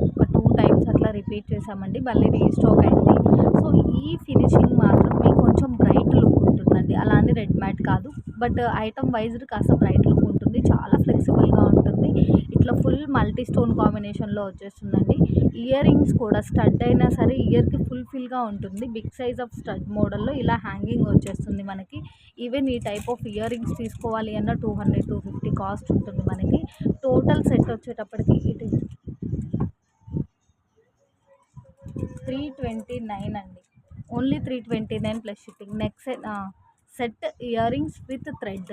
ఒక 2 టైమ్స్ అట్లా రిపీట్ చేసామండి. మళ్ళీ రీస్టాక్ అయింది. సో, ఈ ఫినిషింగ్ మాత్రం మీకు కొంచెం బ్రైట్ లుక్ ఉంటుందండి. అలా అని రెడ్ మ్యాట్ కాదు. బట్ ఐటమ్ వైజ్డ్ కాస్త బ్రైట్ లుక్ ఉంటుంది. చాలా ఫ్లెక్సిబుల్‌గా ఉంటుంది. ఇట్లా ఫుల్ మల్టీ స్టోన్ కాంబినేషన్‌లో వచ్చేస్తుందండి. ఇయర్ రింగ్స్ కూడా స్టడ్ అయినా సరే ఇయర్‌కి ఫుల్‌ఫిల్‌గా ఉంటుంది. బిగ్ సైజ్ ఆఫ్ స్టడ్ మోడల్‌లో ఇలా హ్యాంగింగ్ వచ్చేస్తుంది మనకి. ఈవెన్ ఈ టైప్ ఆఫ్ ఇయర్ రింగ్స్ తీసుకోవాలి అన్న 200, 250 కాస్ట్ ఉంటుంది మనకి. టోటల్ సెట్ వచ్చేటప్పటికి ఇది 329 అండి. Only 329 plus shipping. Next set ear rings with thread.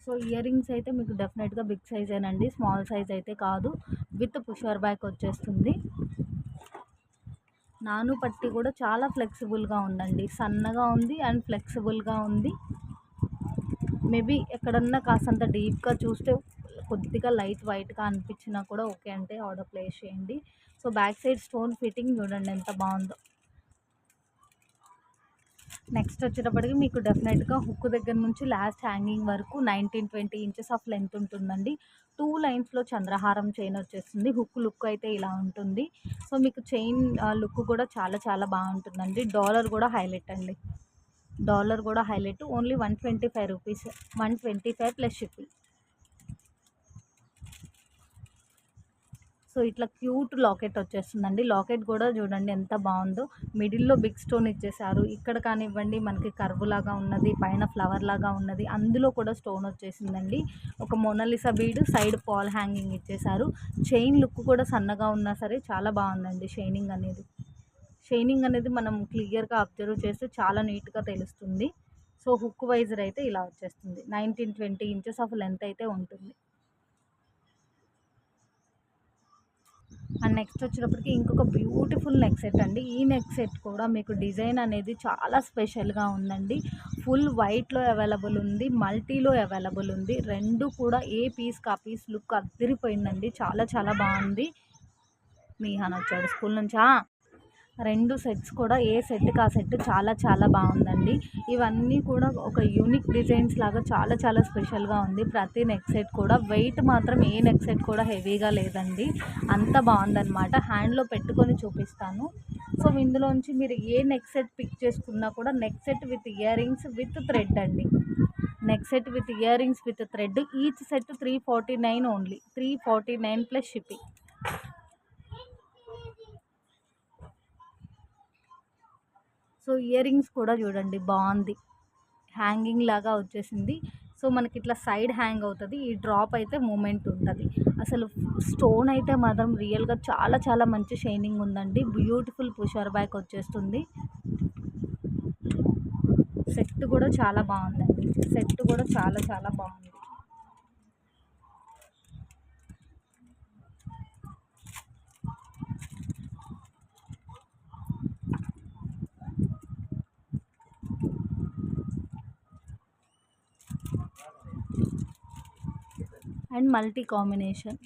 So, ear rings అయితే మీకు డెఫినెట్‌గా బిగ్ సైజేనండి. స్మాల్ సైజ్ అయితే కాదు. విత్ పుషర్ బ్యాక్ వచ్చేస్తుంది. నాను పట్టి కూడా చాలా ఫ్లెక్సిబుల్‌గా ఉందండి. సన్నగా ఉంది అండ్ ఫ్లెక్సిబుల్‌గా ఉంది. మేబీ ఎక్కడన్నా కాస్తంత డీప్‌గా చూస్తే కొద్దిగా లైట్ వైట్‌గా అనిపించినా కూడా ఓకే అంటే ఆర్డర్ ప్లేస్ చేయండి. So, back side stone fitting చూడండి ఎంత బావుందో. నెక్స్ట్ వచ్చేటప్పటికి మీకు డెఫినెట్‌గా హుక్ దగ్గర నుంచి లాస్ట్ హ్యాంగింగ్ వరకు 19, 20 ఇంచెస్ ఆఫ్ లెంత్ ఉంటుందండి. 2 లైన్స్‌లో చంద్రహారం చైన్ వచ్చేస్తుంది. హుక్ లుక్ అయితే ఇలా ఉంటుంది. సో, మీకు చైన్ లుక్ కూడా చాలా చాలా బావుంటుందండి. డాలర్ కూడా హైలైట్ అండి. డాలర్ కూడా highlight. Only 125 rupees. 125 plus shipping. So, ఇట్లా క్యూట్ లాకెట్ వచ్చేస్తుందండి. లాకెట్ కూడా చూడండి ఎంత బావుందో. మిడిల్‌లో బిగ్ స్టోన్ ఇచ్చేసారు. ఇక్కడ కానివ్వండి మనకి కర్వ్ లాగా ఉన్నది, పైన ఫ్లవర్ లాగా ఉన్నది. అందులో కూడా స్టోన్ వచ్చేసిందండి. ఒక మోనాలిసా బీడ్ సైడ్ పాల్ హ్యాంగింగ్ ఇచ్చేసారు. చైన్ లుక్ కూడా సన్నగా ఉన్నా సరే చాలా బావుందండి షైనింగ్ అనేది. షైనింగ్ అనేది మనం క్లియర్‌గా అబ్జర్వ్ చేస్తే చాలా నీట్‌గా తెలుస్తుంది. సో, హుక్ వైజర్ అయితే ఇలా వచ్చేస్తుంది. 19, 20 ఇంచెస్ ఆఫ్ లెంత్ అయితే ఉంటుంది. అండ్ నెక్స్ట్ వచ్చేటప్పటికి ఇంకొక బ్యూటిఫుల్ నెక్ సెట్ అండి. ఈ నెక్ సెట్ కూడా మీకు డిజైన్ అనేది చాలా స్పెషల్‌గా ఉందండి. ఫుల్ వైట్‌లో అవైలబుల్ ఉంది. మల్టీలో అవైలబుల్ ఉంది. 2 కూడా ఏ పీస్‌కి ఆ పీస్ లుక్ అదిరిపోయిందండి. చాలా చాలా బావుంది. మీహాన్ వచ్చాడు స్కూల్ నుంచా? 2 సెట్స్ కూడా ఏ సెట్‌కి ఆ సెట్ చాలా చాలా బావుందండి. ఇవన్నీ కూడా ఒక యూనిక్ డిజైన్స్ లాగా చాలా చాలా స్పెషల్‌గా ఉంది. ప్రతి నెక్ సెట్ కూడా వెయిట్ మాత్రం ఏ నెక్ సెట్ కూడా హెవీగా లేదండి. అంత బావుందనమాట. హ్యాండ్‌లో పెట్టుకొని చూపిస్తాను. సో, ఇందులోంచి మీరు ఏ నెక్ సెట్ పిక్ చేసుకున్నా కూడా neck set with earrings with thread అండి. Neck set with earrings with thread each set 349 only. 349 plus shipping. So, earrings కూడా చూడండి బావుంది. హ్యాంగింగ్ లాగా వచ్చేసింది. సో, మనకిట్లా సైడ్ హ్యాంగ్ అవుతది. ఈ డ్రాప్ అయితే మూమెంట్ ఉంటది. అసలు స్టోన్ అయితే మాత్రం రియల్‌గా చాలా చాలా మంచి షైనింగ్ ఉందండి. బ్యూటిఫుల్ పుషర్ బ్యాక్ వచ్చేస్తుంది. సెట్ కూడా చాలా బావుందండి. సెట్ కూడా చాలా చాలా బావుంది. And multi combination.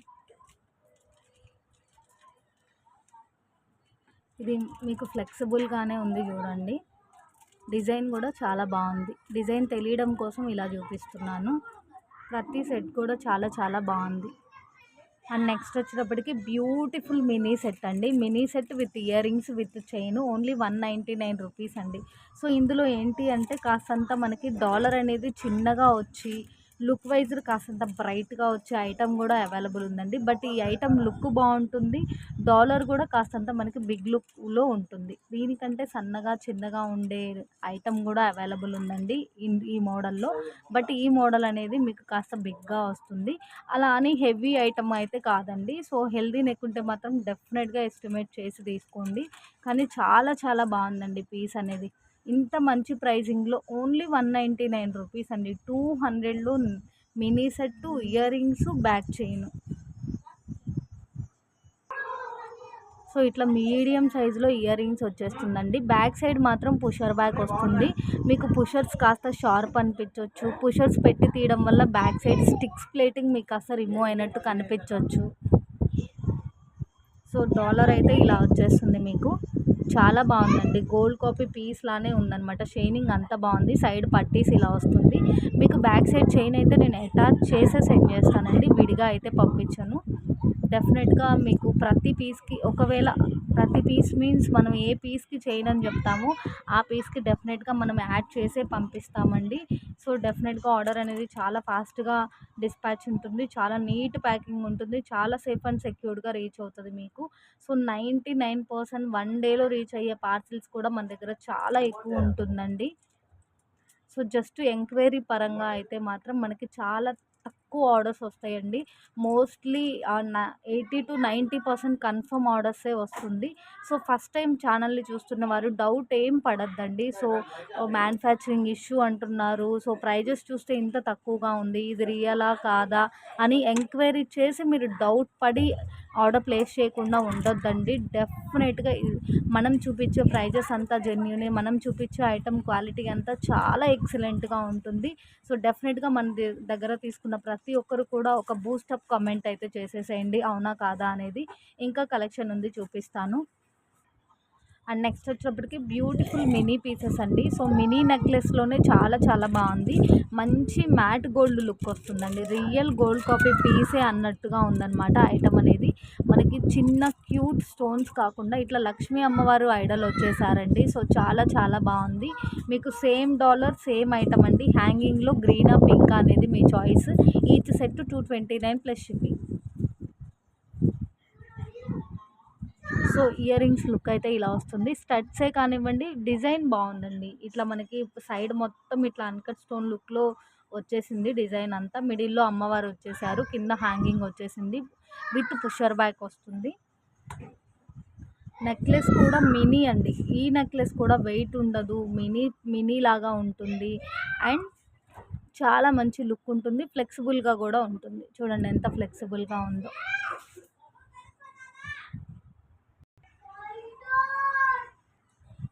ఇది మీకు ఫ్లెక్సిబుల్‌గానే ఉంది చూడండి. డిజైన్ కూడా చాలా బావుంది. డిజైన్ తెలియడం కోసం ఇలా చూపిస్తున్నాను. ప్రతి సెట్ కూడా చాలా చాలా బావుంది. అండ్ నెక్స్ట్ వచ్చేటప్పటికి బ్యూటిఫుల్ మినీ సెట్ అండి. Mini set with earrings with chain only 199 rupees అండి. సో, ఇందులో ఏంటి అంటే కాస్తంత మనకి డాలర్ అనేది చిన్నగా వచ్చి లుక్ వైజ్ కాస్తంత బ్రైట్‌గా వచ్చే ఐటెమ్ కూడా అవైలబుల్ ఉందండి. బట్ ఈ ఐటెమ్ లుక్ బావుంటుంది. డాలర్ కూడా కాస్తంత మనకి బిగ్ లుక్‌లో ఉంటుంది. దీనికంటే సన్నగా, చిన్నగా ఉండే ఐటెమ్ కూడా అవైలబుల్ ఉందండి ఈ మోడల్‌లో. బట్ ఈ మోడల్ అనేది మీకు కాస్త బిగ్‌గా వస్తుంది. అలా అని హెవీ ఐటమ్ అయితే కాదండి. సో, హెల్తీ నెక్ ఉంటే మాత్రం డెఫినెట్‌గా ఎస్టిమేట్ చేసి తీసుకోండి. కానీ చాలా చాలా బావుందండి పీస్ అనేది. ఇంత మంచి ప్రైజింగ్‌లో ఓన్లీ 199 రూపీస్ అండి. 200లో mini set, earrings, back chain. So ఇట్లా మీడియం సైజులో ఇయర్ రింగ్స్ వచ్చేస్తుందండి. బ్యాక్ సైడ్ మాత్రం పుషర్ బ్యాక్ వస్తుంది. మీకు పుషర్స్ కాస్త షార్ప్ అనిపించవచ్చు. పుషర్స్ పెట్టి తీయడం వల్ల బ్యాక్ సైడ్ స్టిక్స్ ప్లేటింగ్ మీకు కాస్త రిమూవ్ అయినట్టు కనిపించవచ్చు. సో డాలర్ అయితే ఇలా వచ్చేస్తుంది మీకు. చాలా బాగుందండి. గోల్డ్ కాపీ పీస్ లానే ఉందన్నమాట. షైనింగ్ అంతా బాగుంది. సైడ్ పట్టీస్ ఇలా వస్తుంది. మీకు బ్యాక్ సైడ్ చైన్ అయితే నేను అటాచ్ చేసే సెండ్ చేస్తానండి, విడిగా అయితే పంపించను. డెఫినెట్గా మీకు ప్రతి పీస్కి, ఒకవేళ ప్రతి పీస్ మీన్స్ మనం ఏ పీస్కి చైన్ అని చెప్తామో ఆ పీస్కి డెఫినెట్గా మనం యాడ్ చేసే పంపిస్తామండి. సో డెఫినెట్గా ఆర్డర్ అనేది చాలా ఫాస్ట్గా డిస్పాచ్ ఉంటుంది. చాలా నీట్ ప్యాకింగ్ ఉంటుంది. చాలా సేఫ్ అండ్ సెక్యూర్డ్గా రీచ్ అవుతుంది మీకు. సో 99% 1 డేలో రీచ్ అయ్యే పార్సిల్స్ కూడా మన దగ్గర చాలా ఎక్కువ ఉంటుందండి. సో జస్ట్ ఎంక్వైరీ పరంగా అయితే మాత్రం మనకి చాలా తక్కువ ఆర్డర్స్ వస్తాయండి. మోస్ట్లీ 80-90% కన్ఫర్మ్ ఆర్డర్సే వస్తుంది. సో ఫస్ట్ టైం ఛానల్ని చూస్తున్న వారు డౌట్ ఏం పడద్దండి. సో మ్యానుఫ్యాక్చరింగ్ ఇష్యూ అంటున్నారు, సో ప్రైజెస్ చూస్తే ఇంత తక్కువగా ఉంది, ఇది రియలా కాదా అని ఎంక్వైరీ చేసి మీరు డౌట్ పడి ఆర్డర్ ప్లేస్ చేయకుండా ఉండొద్దండి. డెఫినెట్గా మనం చూపించే ప్రైజెస్ అంతా జెన్యూనే, మనం చూపించే ఐటమ్ క్వాలిటీ అంతా చాలా ఎక్సలెంట్గా ఉంటుంది. సో డెఫినెట్గా మన దగ్గర తీసుకున్న ప్రతి ఒక్కరు కూడా ఒక బూస్టప్ కామెంట్ అయితే చేసేసేయండి, అవునా కాదా అనేది. ఇంకా కలెక్షన్ ఉంది, చూపిస్తాను. అండ్ నెక్స్ట్ వచ్చేటప్పటికి బ్యూటిఫుల్ మినీ పీసెస్ అండి. సో మినీ నెక్లెస్లోనే చాలా చాలా బాగుంది. మంచి మ్యాట్ గోల్డ్ లుక్ వస్తుందండి. రియల్ గోల్డ్ కాపీ పీసే అన్నట్టుగా ఉందన్నమాట ఐటమ్ అనేది. మనకి చిన్న క్యూట్ స్టోన్స్ కాకుండా ఇట్లా లక్ష్మీ అమ్మవారు ఐడల్ వచ్చేసారండి. సో చాలా చాలా బాగుంది. మీకు సేమ్ డాలర్ సేమ్ ఐటమ్ అండి. హ్యాంగింగ్లో గ్రీనా పింక్ అనేది మీ choice. Each set 229 plus shipping. So earrings look అయితే ఇలా వస్తుంది. స్టడ్సే కానివ్వండి, డిజైన్ బాగుందండి. ఇట్లా మనకి సైడ్ మొత్తం ఇట్లా అన్కట్ స్టోన్ లుక్లో వచ్చేసింది డిజైన్ అంతా. మిడిల్లో అమ్మవారు వచ్చేసారు, కింద హ్యాంగింగ్ వచ్చేసింది, విత్ పుషర్ బ్యాక్ వస్తుంది. నెక్లెస్ కూడా మినీ అండి. ఈ నెక్లెస్ కూడా వెయిట్ ఉండదు, మినీ లాగా ఉంటుంది. అండ్ చాలా మంచి లుక్ ఉంటుంది. ఫ్లెక్సిబుల్గా కూడా ఉంటుంది. చూడండి ఎంత ఫ్లెక్సిబుల్గా ఉందో.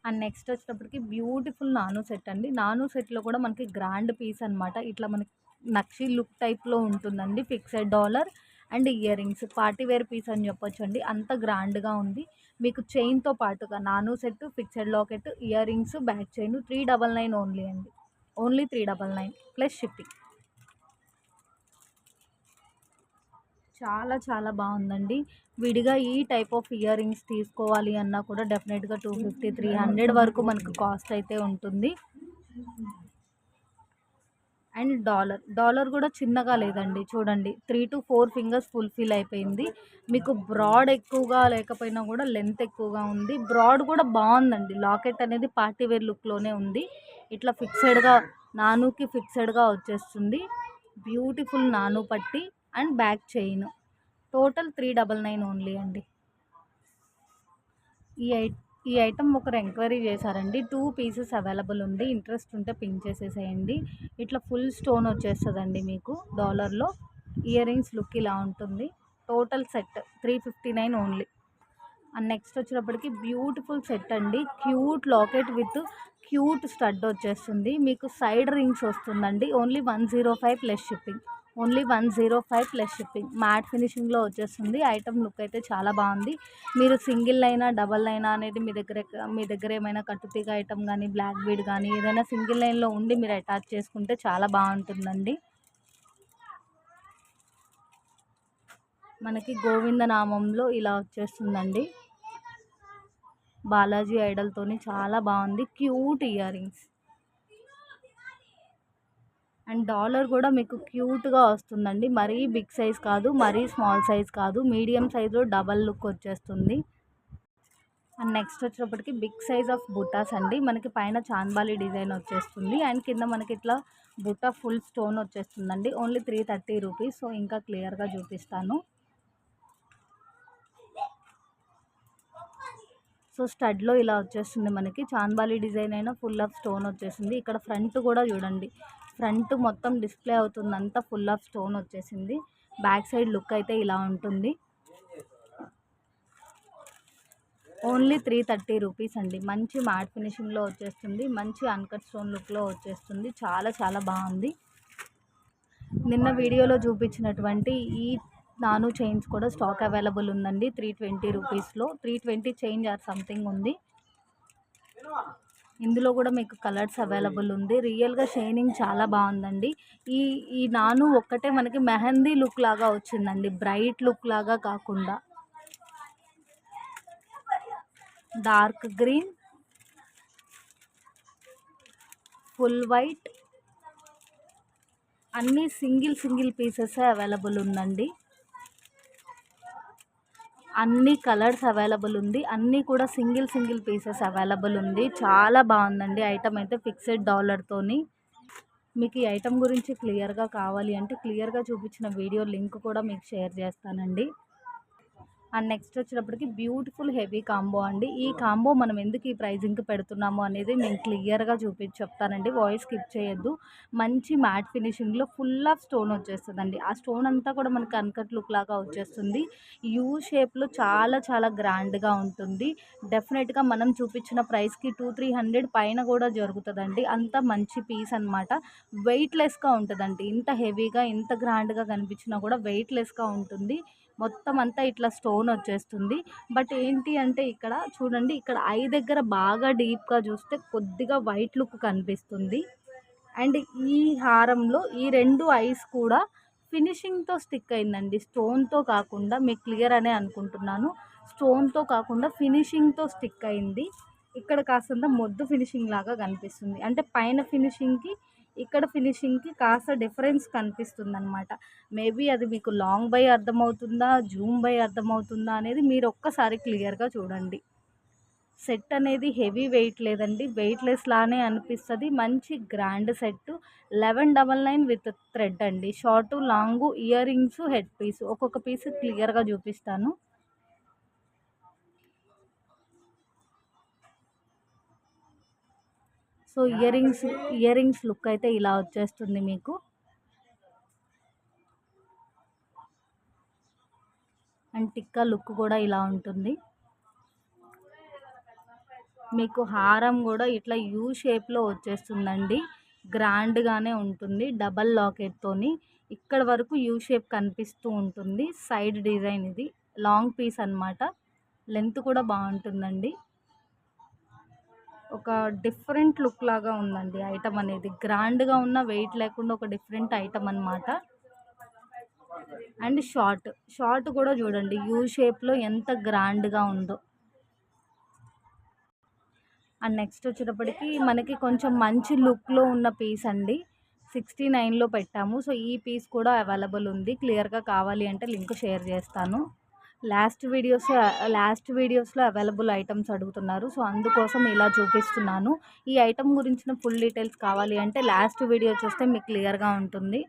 అండ్ నెక్స్ట్ వచ్చేటప్పటికి బ్యూటిఫుల్ నాను సెట్ అండి. నాను సెట్లో కూడా మనకి గ్రాండ్ పీస్ అనమాట. ఇట్లా మనకి నక్షి లుక్ టైప్లో ఉంటుందండి. Fixed dollar and earrings, party wear piece అని చెప్పొచ్చు అండి. అంత గ్రాండ్గా ఉంది. మీకు చైన్తో పాటుగా nano set, fixed locket, earrings, back chain 399 only అండి. Only 399 plus shipping. చాలా చాలా బాగుందండి. విడిగా ఈ టైప్ ఆఫ్ ఇయర్ రింగ్స్ తీసుకోవాలి అన్నా కూడా డెఫినెట్గా 250-300 వరకు మనకు కాస్ట్ అయితే ఉంటుంది. అండ్ డాలర్ కూడా చిన్నగా లేదండి. చూడండి 3-4 ఫింగర్స్ ఫుల్ఫిల్ అయిపోయింది. మీకు బ్రాడ్ ఎక్కువగా లేకపోయినా కూడా లెంత్ ఎక్కువగా ఉంది. బ్రాడ్ కూడా బాగుందండి. లాకెట్ అనేది పార్టీ వేర్ లుక్లోనే ఉంది. ఇట్లా ఫిక్సెడ్గా నానుకి ఫిక్సెడ్గా వచ్చేస్తుంది. బ్యూటిఫుల్ నాను పట్టి and back chain. Total 399 only అండి. ఈ ఐటమ్ ఒకరు ఎంక్వైరీ చేశారండి. 2 పీసెస్ అవైలబుల్ ఉంది. ఇంట్రెస్ట్ ఉంటే పింక్ చేసేసేయండి. ఇట్లా ఫుల్ స్టోన్ వచ్చేస్తుందండి మీకు డాలర్లో. ఇయర్ రింగ్స్ లుక్ ఇలా ఉంటుంది. Total set 359 only. And next వచ్చేటప్పటికి బ్యూటిఫుల్ సెట్ అండి. Cute locket with cute stud వచ్చేస్తుంది. మీకు సైడ్ రింగ్స్ వస్తుందండి. Only 105 plus shipping. Only 105 plus shipping. Matte ఫినిషింగ్లో వచ్చేస్తుంది. ఐటమ్ లుక్ అయితే చాలా బాగుంది. మీరు సింగిల్ అయినా డబల్ అయినా అనేది మీ దగ్గర ఏమైనా కట్టుతీగ ఐటమ్ కానీ, బ్లాక్ బీడ్ కానీ ఏదైనా సింగిల్ లైన్లో ఉండి మీరు అటాచ్ చేసుకుంటే చాలా బాగుంటుందండి. మనకి గోవింద నామంలో ఇలా వచ్చేస్తుందండి. బాలాజీ ఐడల్తోని చాలా బాగుంది. Cute ear rings and dollar కూడా మీకు క్యూట్గా వస్తుందండి. మరీ బిగ్ సైజ్ కాదు, మరీ స్మాల్ సైజ్ కాదు, మీడియం సైజులో డబల్ లుక్ వచ్చేస్తుంది. అండ్ నెక్స్ట్ వచ్చేటప్పటికి బిగ్ సైజ్ ఆఫ్ బుటాస్ అండి. మనకి పైన చాంద్బాలి డిజైన్ వచ్చేస్తుంది అండ్ కింద మనకి ఇట్లా బుటా ఫుల్ స్టోన్ వచ్చేస్తుందండి. Only 330 rupees. సో ఇంకా క్లియర్గా చూపిస్తాను. సో స్టడ్లో ఇలా వచ్చేస్తుంది మనకి. చాంద్బాలి డిజైన్ అయినా ఫుల్ ఆఫ్ స్టోన్ వచ్చేసింది. ఇక్కడ ఫ్రంట్ కూడా చూడండి, ఫ్రంట్ మొత్తం డిస్ప్లే అవుతుంది, అంతా ఫుల్ ఆఫ్ స్టోన్ వచ్చేసింది. బ్యాక్ సైడ్ లుక్ అయితే ఇలా ఉంటుంది. ఓన్లీ 330 రూపీస్ అండి. మంచి మ్యాట్ ఫినిషింగ్లో వచ్చేస్తుంది, మంచి అన్కట్ స్టోన్ లుక్లో వచ్చేస్తుంది. చాలా చాలా బాగుంది. నిన్న వీడియోలో చూపించినటువంటి ఈ నాను చైన్స్ కూడా స్టాక్ అవైలబుల్ ఉందండి. 320 రూపీస్లో 320 చేంజ్ ఆర్ సంథింగ్ ఉంది. ఇందులో కూడా మీకు కలర్స్ అవైలబుల్ ఉంది. రియల్గా షైనింగ్ చాలా బాగుందండి. ఈ ఈ నాను ఒక్కటే మనకి మెహందీ లుక్ లాగా వచ్చిందండి, బ్రైట్ లుక్ లాగా కాకుండా. డార్క్ గ్రీన్, ఫుల్ వైట్, అన్నీ సింగిల్ పీసెస్ అవైలబుల్ ఉందండి. అన్ని కలర్స్ అవైలబుల్ ఉంది, అన్నీ కూడా సింగిల్ పీసెస్ అవైలబుల్ ఉంది. చాలా బాగుందండి ఐటమ్ అయితే, ఫిక్స్డ్ డాలర్తోని. మీకు ఈ ఐటమ్ గురించి క్లియర్గా కావాలి అంటే క్లియర్గా చూపించిన వీడియో లింక్ కూడా మీకు షేర్ చేస్తానండి. అండ్ నెక్స్ట్ వచ్చేటప్పటికి బ్యూటిఫుల్ హెవీ కాంబో అండి. ఈ కాంబో మనం ఎందుకు ఈ ప్రైజింగ్కి పెడుతున్నాము అనేది నేను క్లియర్గా చెప్తానండి, వాయిస్ స్కిప్ చేయొద్దు. మంచి మ్యాట్ ఫినిషింగ్లో ఫుల్ ఆఫ్ స్టోన్ వచ్చేస్తుందండి. ఆ స్టోన్ అంతా కూడా మనకి అన్కట్ లుక్ లాగా వచ్చేస్తుంది. యూ షేప్లో చాలా చాలా గ్రాండ్గా ఉంటుంది. డెఫినెట్గా మనం చూపించిన ప్రైస్కి 200-300 పైన కూడా జరుగుతుందండి. అంత మంచి పీస్ అనమాట. వెయిట్లెస్గా ఉంటుందండి. ఇంత హెవీగా ఇంత గ్రాండ్గా కనిపించినా కూడా వెయిట్లెస్గా ఉంటుంది. మొత్తం అంతా ఇట్లా స్టోన్ వచ్చేస్తుంది. బట్ ఏంటి అంటే ఇక్కడ చూడండి, ఇక్కడ ఐ దగ్గర బాగా డీప్గా చూస్తే కొద్దిగా వైట్ లుక్ కనిపిస్తుంది. అండ్ ఈ హారంలో ఈ 2 ఐస్ కూడా ఫినిషింగ్తో స్టిక్ అయిందండి, స్టోన్తో కాకుండా. మీకు క్లియర్ అనే అనుకుంటున్నాను, స్టోన్తో కాకుండా ఫినిషింగ్తో స్టిక్ అయింది. ఇక్కడ కాస్తంత మొద్దు ఫినిషింగ్ లాగా కనిపిస్తుంది. అంటే పైన ఫినిషింగ్కి ఇక్కడ ఫినిషింగ్కి కాస్త డిఫరెన్స్ కనిపిస్తుంది అనమాట. మేబీ అది మీకు లాంగ్ బై అర్థమవుతుందా, జూమ్ బై అర్థమవుతుందా అనేది మీరు ఒక్కసారి క్లియర్గా చూడండి. సెట్ అనేది హెవీ వెయిట్ లేదండి, వెయిట్లెస్ లానే అనిపిస్తుంది. మంచి గ్రాండ్ సెట్. 1199 విత్ థ్రెడ్ అండి. Short long earrings, head piece, ఒక్కొక్క పీస్ క్లియర్గా చూపిస్తాను. సో ఇయర్ రింగ్స్ లుక్ అయితే ఇలా వచ్చేస్తుంది మీకు. అండ్ టిక్కా లుక్ కూడా ఇలా ఉంటుంది. మీకు హారం కూడా ఇట్లా యూ షేప్లో వచ్చేస్తుందండి, గ్రాండ్గానే ఉంటుంది. డబల్ లాకెట్తోని ఇక్కడ వరకు యూ షేప్ కనిపిస్తూ ఉంటుంది. సైడ్ డిజైన్ ఇది లాంగ్ పీస్ అనమాట. లెంత్ కూడా బాగుంటుందండి. ఒక డిఫరెంట్ లుక్ లాగా ఉందండి ఐటమ్ అనేది. గ్రాండ్గా ఉన్న వెయిట్ లేకుండా ఒక డిఫరెంట్ ఐటమ్ అనమాట. అండ్ షార్ట్ కూడా చూడండి యూ షేప్లో ఎంత గ్రాండ్గా ఉందో. అండ్ నెక్స్ట్ వచ్చేటప్పటికి మనకి కొంచెం మంచి లుక్లో ఉన్న పీస్ అండి. 69లో పెట్టాము. సో ఈ పీస్ కూడా అవైలబుల్ ఉంది. క్లియర్గా కావాలి అంటే లింక్ షేర్ చేస్తాను. లాస్ట్ వీడియోస్లో అవైలబుల్ ఐటమ్స్ అడుగుతున్నారు, సో అందుకోసం ఇలా చూపిస్తున్నాను. ఈ ఐటమ్ గురించిన ఫుల్ డీటెయిల్స్ కావాలి అంటే లాస్ట్ వీడియో చూస్తే మీకు క్లియర్గా ఉంటుంది.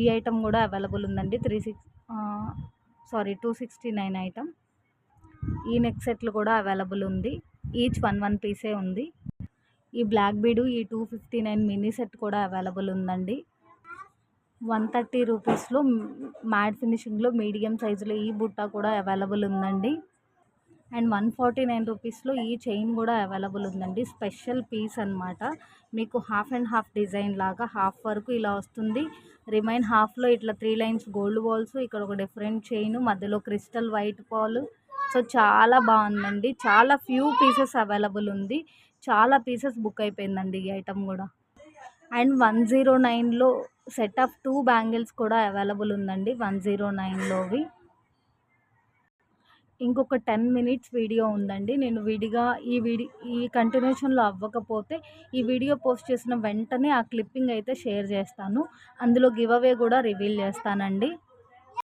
ఈ ఐటమ్ కూడా అవైలబుల్ ఉందండి. 269 ఐటమ్. ఈ నెక్ సెట్లు కూడా అవైలబుల్ ఉంది. ఈచ్ 1 పీసే ఉంది. ఈ బ్లాక్ బీడు ఈ 259 మినీ సెట్ కూడా అవైలబుల్ ఉందండి. 130 రూపీస్లో మ్యాట్ ఫినిషింగ్లో మీడియం సైజులో ఈ బుట్ట కూడా అవైలబుల్ ఉందండి. అండ్ 149 రూపీస్లో ఈ చైన్ కూడా అవైలబుల్ ఉందండి. స్పెషల్ పీస్ అనమాట. మీకు హాఫ్ అండ్ హాఫ్ డిజైన్ లాగా హాఫ్ వరకు ఇలా వస్తుంది. రిమైన్ హాఫ్లో ఇట్లా 3 లైన్స్ గోల్డ్ బాల్స్, ఇక్కడ ఒక డిఫరెంట్ చైన్, మధ్యలో క్రిస్టల్ వైట్ బాల్. సో చాలా బాగుందండి. చాలా ఫ్యూ పీసెస్ అవైలబుల్ ఉంది. చాలా పీసెస్ బుక్ అయిపోయిందండి ఈ ఐటమ్ కూడా. అండ్ 109లో సెట్ ఆఫ్ 2 బ్యాంగిల్స్ కూడా అవైలబుల్ ఉందండి 109లోవి. ఇంకొక 10 మినిట్స్ వీడియో ఉందండి. నేను విడిగా ఈ కంటిన్యూషన్లో అవ్వకపోతే ఈ వీడియో పోస్ట్ చేసిన వెంటనే ఆ క్లిప్పింగ్ అయితే షేర్ చేస్తాను. అందులో గివ్ అవే కూడా రివీల్ చేస్తానండి.